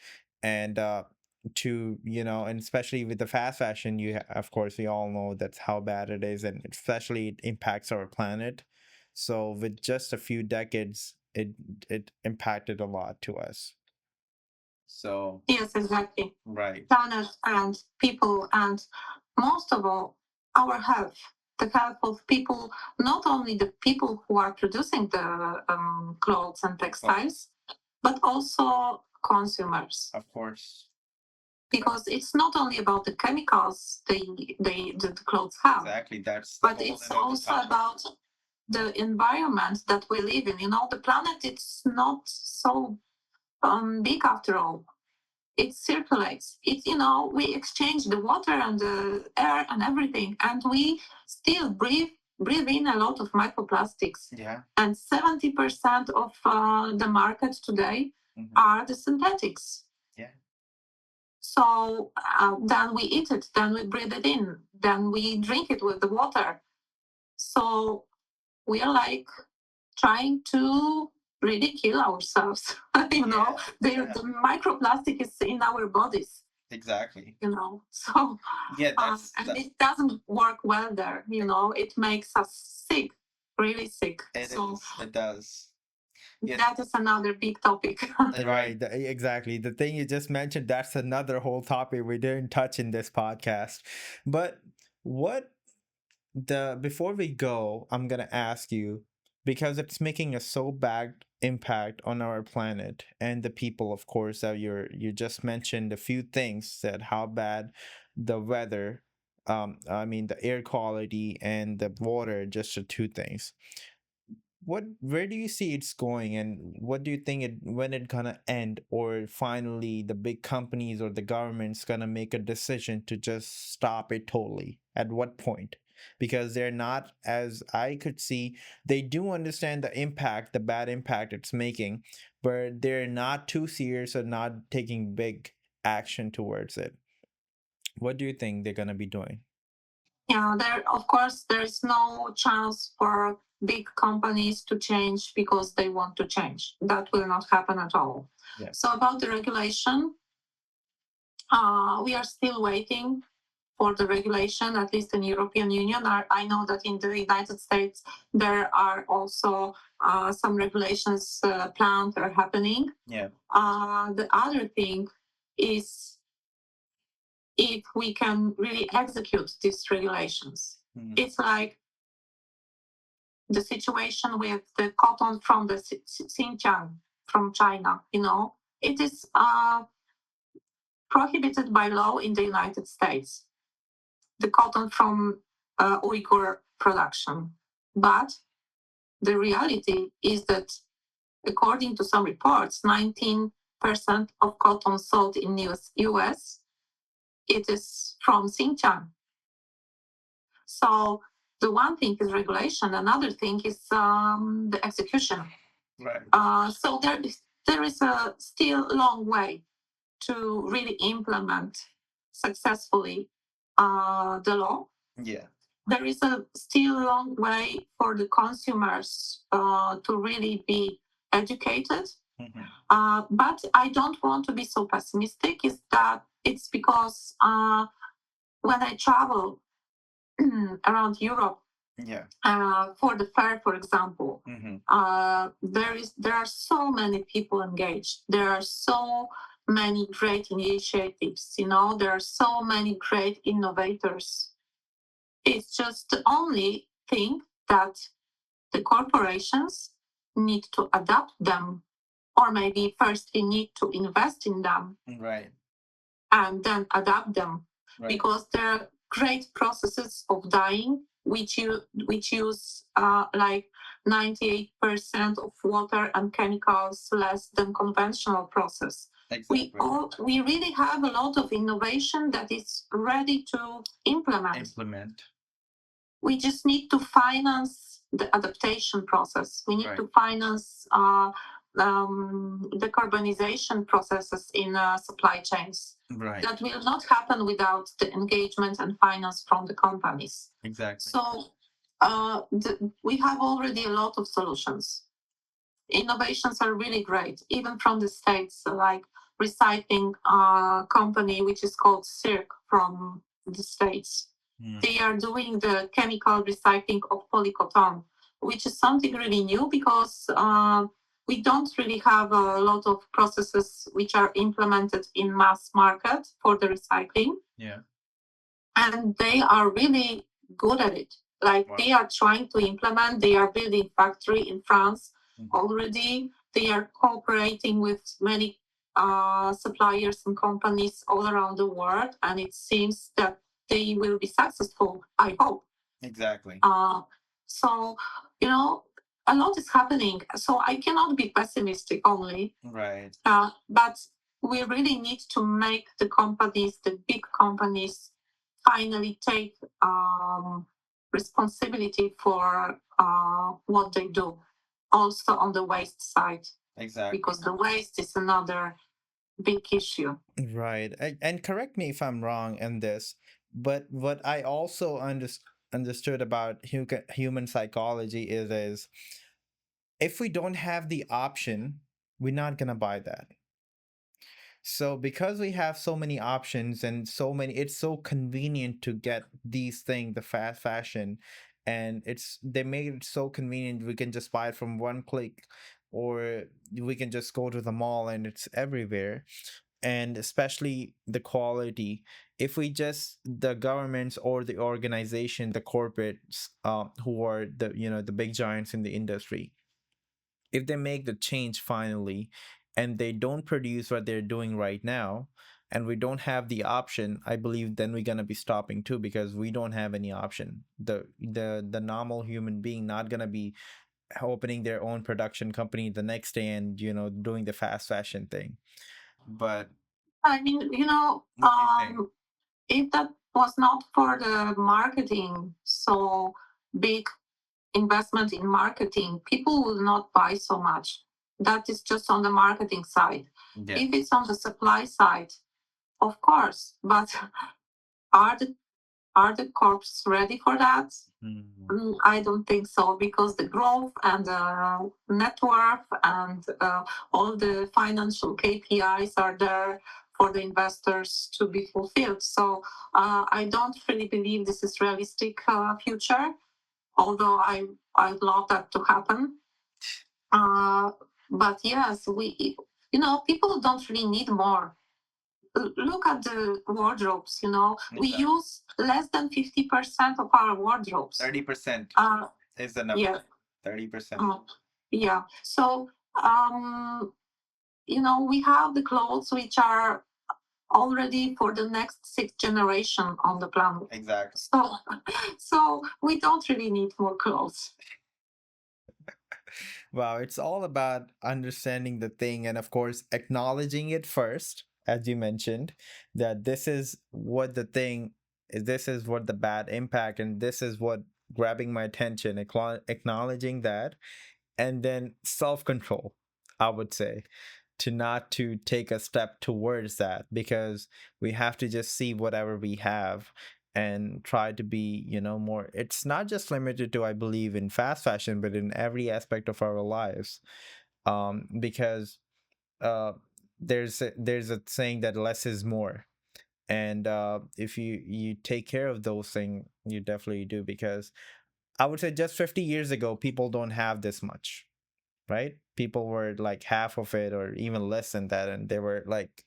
And and especially with the fast fashion, of course we all know that's how bad it is, and especially it impacts our planet. So with just a few decades, it impacted a lot to us. So Yes, exactly. right. Planet and people, and most of all, our health, the health of people, not only the people who are producing the clothes and textiles, but also consumers. Of course. because it's not only about the chemicals the clothes have. Exactly. That's but it's also about the environment that we live in. The planet, it's not so big after all. It circulates. We exchange the water and the air and everything, and we still breathe in a lot of microplastics. Yeah. And 70% of the market today are the synthetics. Yeah. So then we eat it, then we breathe it in, then we drink it with the water. So we are like trying to really kill ourselves. The microplastic is in our bodies. Exactly. So Yeah, it doesn't work well there. It makes us sick, really sick. It does. That is another big topic. Right, exactly. The thing you just mentioned, that's another whole topic we didn't touch in this podcast. But what before we go, I'm gonna ask you, because it's making a so bad impact on our planet and the people, of course, that you just mentioned a few things, that how bad the weather, I mean the air quality and the water, just the two things. Where do you see it's going, and what do you think when it gonna end, or finally the big companies or the government's gonna make a decision to just stop it totally? At what point? Because they're not, as I could see, they do understand the impact, the bad impact it's making, but they're not too serious or not taking big action towards it. What do you think they're gonna be doing? Yeah, of course there is no chance for big companies to change because they want to change. That will not happen at all. Yeah. So about the regulation, we are still waiting for the regulation, at least in European Union. I know that in the United States there are also some regulations planned or happening. Yeah. The other thing is if we can really execute these regulations. It's like the situation with the cotton from the Xinjiang, from China. It is prohibited by law in the United States, the cotton from Uyghur production. But the reality is that, according to some reports, 19% of cotton sold in US, it is from Xinjiang. So the one thing is regulation, another thing is the execution. Right. So there is a still long way to really implement successfully the law. Yeah. There is a still long way for the consumers to really be educated. But I don't want to be so pessimistic. Is that it's because when I travel around Europe, Yeah. For the fair, for example, there are so many people engaged. There are so many great initiatives. There are so many great innovators. It's just the only thing that the corporations need to adapt them, or maybe first we need to invest in them, Right. and then adapt them. Right. Because there are great processes of dyeing which use like 98% of water and chemicals less than conventional process. Exactly. We really have a lot of innovation that is ready to implement. We just need to finance the adaptation process. We need to finance decarbonization processes in supply chains. Right. That will not happen without the engagement and finance from the companies. Exactly. So we have already a lot of solutions. Innovations are really great, even from the States, like recycling company, which is called Circ from the States. They are doing the chemical recycling of polycotton, which is something really new because we don't really have a lot of processes which are implemented in mass market for the recycling. Yeah. And they are really good at it. Like They are trying to implement, they are building factory in France already. They are cooperating with many suppliers and companies all around the world, and it seems that they will be successful. I hope. Exactly. So, you know, a lot is happening. So I cannot be pessimistic only. Right. But we really need to make the companies, the big companies, finally take responsibility for what they do, also on the waste side. Exactly. Because the waste is another big issue. Right. And correct me if I'm wrong in this, but what I also understood about human psychology is if we don't have the option, we're not gonna buy that. So because we have so many options and so many, it's so convenient to get these things, the fast fashion, and they made it so convenient. We can just buy it from one click, or we can just go to the mall and it's everywhere. And especially the quality. If we just the governments or the organization, the corporates, who are the big giants in the industry, if they make the change finally and they don't produce what they're doing right now, and we don't have the option, I believe then we're gonna be stopping too, because we don't have any option. The normal human being not gonna be opening their own production company the next day and doing the fast fashion thing. But I mean, if that was not for the marketing, so big investment in marketing, people will not buy so much. That is just on the marketing side. yeah. If it's on the supply side, of course, but are the corps ready for that? I don't think so, because the growth and the net worth and all the financial KPIs are there for the investors to be fulfilled. So I don't really believe this is realistic future, although I'd love that to happen. But yes, people don't really need more. Look at the wardrobes. We use less than 50% of our wardrobes. 30% is the number. Yeah. 30%. Yeah. So we have the clothes which are already for the next 6 generation on the planet. Exactly. So we don't really need more clothes. Wow, it's all about understanding the thing and, of course, acknowledging it first, as you mentioned, that this is what the thing is, this is what the bad impact, and this is what grabbing my attention, acknowledging that, and then self control, I would say, to not to take a step towards that, because we have to just see whatever we have and try to be more. It's not just limited to, I believe, in fast fashion, but in every aspect of our lives, because uh there's a saying that less is more. And if you take care of those things, you definitely do, because I would say just 50 years ago people don't have this much, right? People were like half of it or even less than that, and they were like,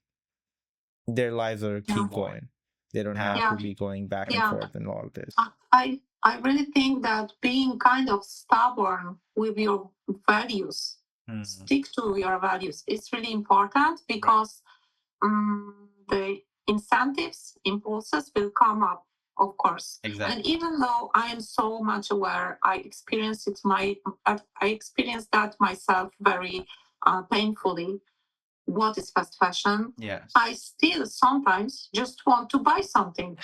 their lives are keep going. They don't have Yeah. to be going back and Yeah. forth and all this. I really think that being kind of stubborn with your values, stick to your values, is really important, because the incentives, impulses will come up, of course. Exactly. And even though I am so much aware, I experienced that myself very painfully. What is fast fashion? Yes. I still sometimes just want to buy something.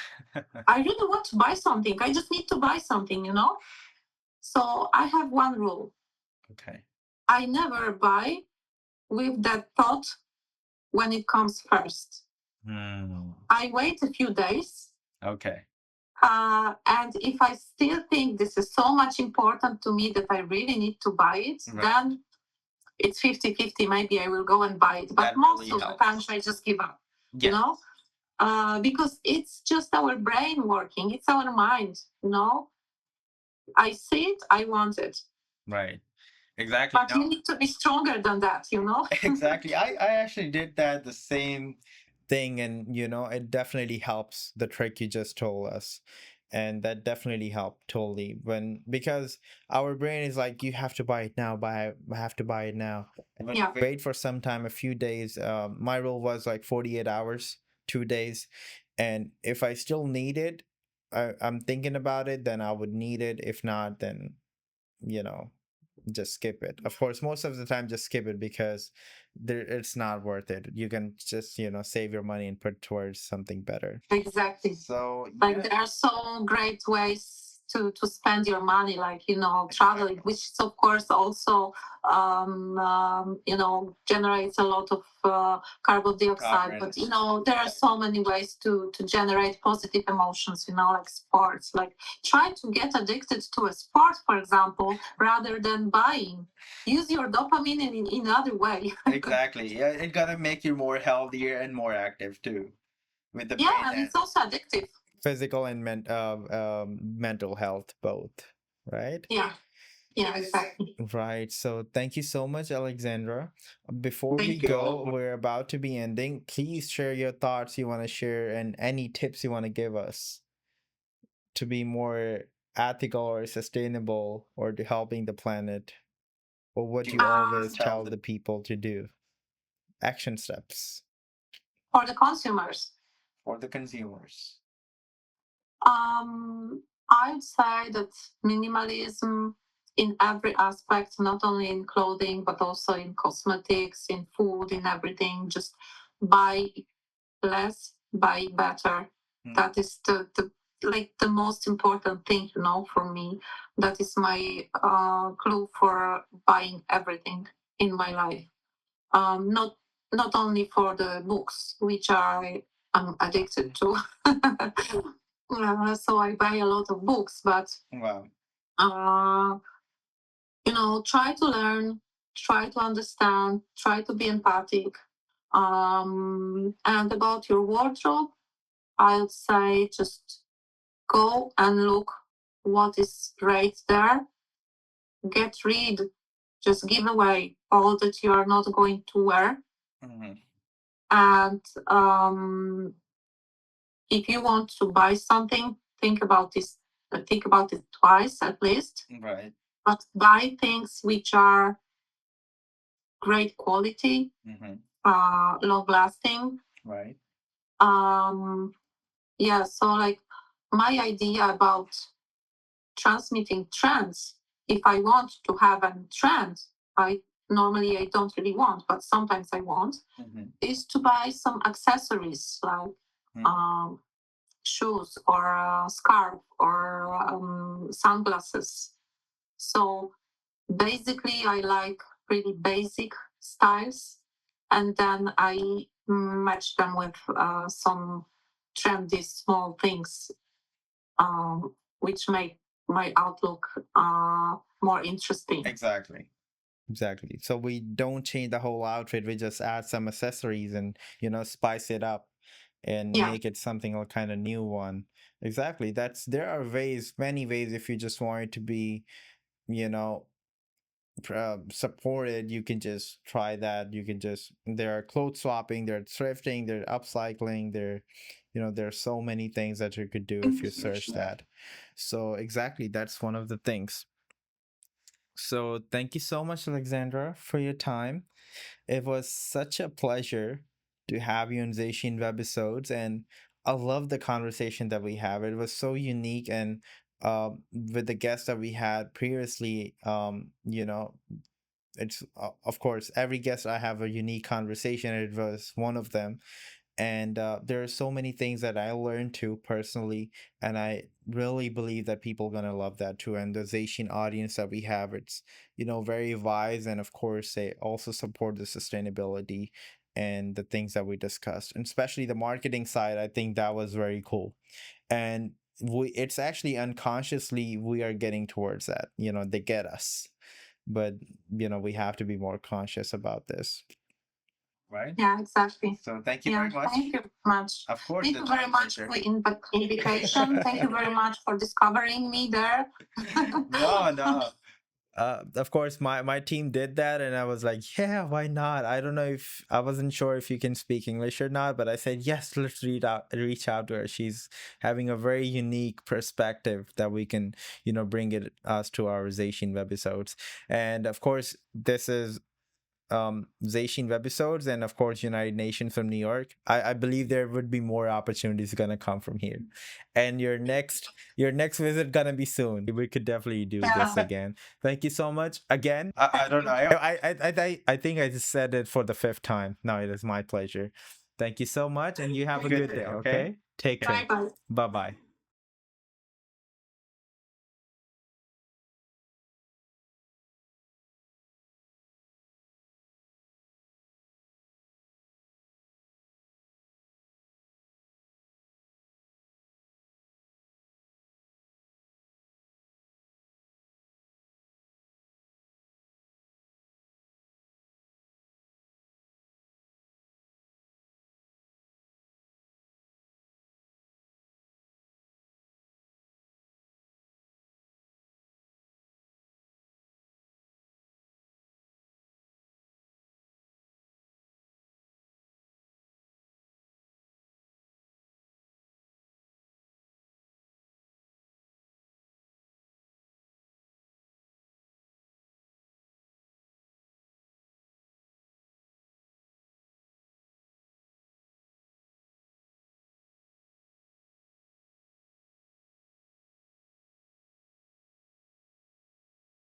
I really want to buy something. I just need to buy something. So I have one rule. Okay. I never buy with that thought when it comes first. I wait a few days. Okay. And if I still think this is so much important to me that I really need to buy it, then it's 50-50. Maybe I will go and buy it. But that most really of the times I just give up, because it's just our brain working. It's our mind. I see it, I want it. Right. Exactly. But you need to be stronger than that. Exactly. I actually did that the same thing, and it definitely helps, the trick you just told us. and that definitely helped totally when because our brain is like you have to buy it now, have to buy it now, and when you Yeah. wait for some time, a few days, my rule was like 48 hours, 2 days, and if I still need it, I'm thinking about it, then I would need it. If not, then you know just skip it. Of course, most of the time just skip it because it's not worth it. You can just save your money and put towards something better. Exactly. So Like yeah, there are so great ways to spend your money, like traveling, which is of course also generates a lot of carbon dioxide. But there are so many ways to generate positive emotions. Like sports. Like try to get addicted to a sport, for example, rather than buying. Use your dopamine in other way. Exactly. Yeah, it gotta make you more healthier and more active too. With the Yeah, brain and and it's also addictive. physical and mental health both, right? Yeah, yeah, exactly. Right. So thank you so much, Alexandra. Before we Thank you. go, we're about to be ending. Please share your thoughts you want to share and any tips you want to give us to be more ethical or sustainable or to helping the planet, or what you always tell the people to do. Action steps For the consumers, for the consumers. I'd say that minimalism in every aspect, not only in clothing, but also in cosmetics, in food, in everything. Just buy less, buy better. That is the like the most important thing, for me. That is my clue for buying everything in my life. Not only for the books, which I'm addicted to. So I buy a lot of books, but Wow. uh, try to learn, try to understand, try to be empathic. And about your wardrobe, I'll say just go and look what is right there. Get rid, just give away all that you are not going to wear. Mm-hmm. And if you want to buy something, think about it twice at least. Right. But buy things which are great quality, long lasting. Right. Um, yeah. So like my idea about transmitting trends. If I want to have a trend, I don't really want, but sometimes I want, is to buy some accessories like shoes or a scarf or sunglasses. So basically, I like pretty basic styles, and then I match them with some trendy small things, which make my outlook more interesting. Exactly. Exactly. So we don't change the whole outfit. We just add some accessories and spice it up and make it something like kind of new one. Exactly. There are many ways if you just want it to be, you know, supported. You can just try that. You can just there are clothes swapping, there are thrifting, there are upcycling, there are so many things that you could do if you search that. So exactly, that's one of the things. So thank you so much, Alexandra, for your time. It was such a pleasure to have you on Zayshin Webisodes, and I love the conversation that we have. It was so unique, and with the guests that we had previously, it's of course every guest I have a unique conversation. It was one of them, and there are so many things that I learned too personally, and I really believe that people are gonna love that too. And the Zayshin audience that we have, it's very wise, and of course they also support the sustainability and the things that we discussed, and especially the marketing side. I think that was very cool, and it's actually unconsciously we are getting towards that. They get us, but we have to be more conscious about this, right? Yeah, exactly. So thank you very much. Thank you very much. Of course. Thank you very much for invitation. Thank you very much for discovering me there. No, no. Of course, my team did that, and I was like, yeah, why not? I don't know if I wasn't sure if you can speak English or not, but I said yes. Let's reach out to her. She's having a very unique perspective that we can, bring it us to our Zayshin webisodes. And of course, this is Zayshin webisodes, and of course United Nations from New York. I believe there would be more opportunities gonna come from here, and your next visit gonna be soon. We could definitely do this Yeah. again. Thank you so much again. I don't know. I think I just said it for the fifth time. No, it is my pleasure. Thank you so much, and you have a good day. Okay, take care. Bye bye. Bye bye.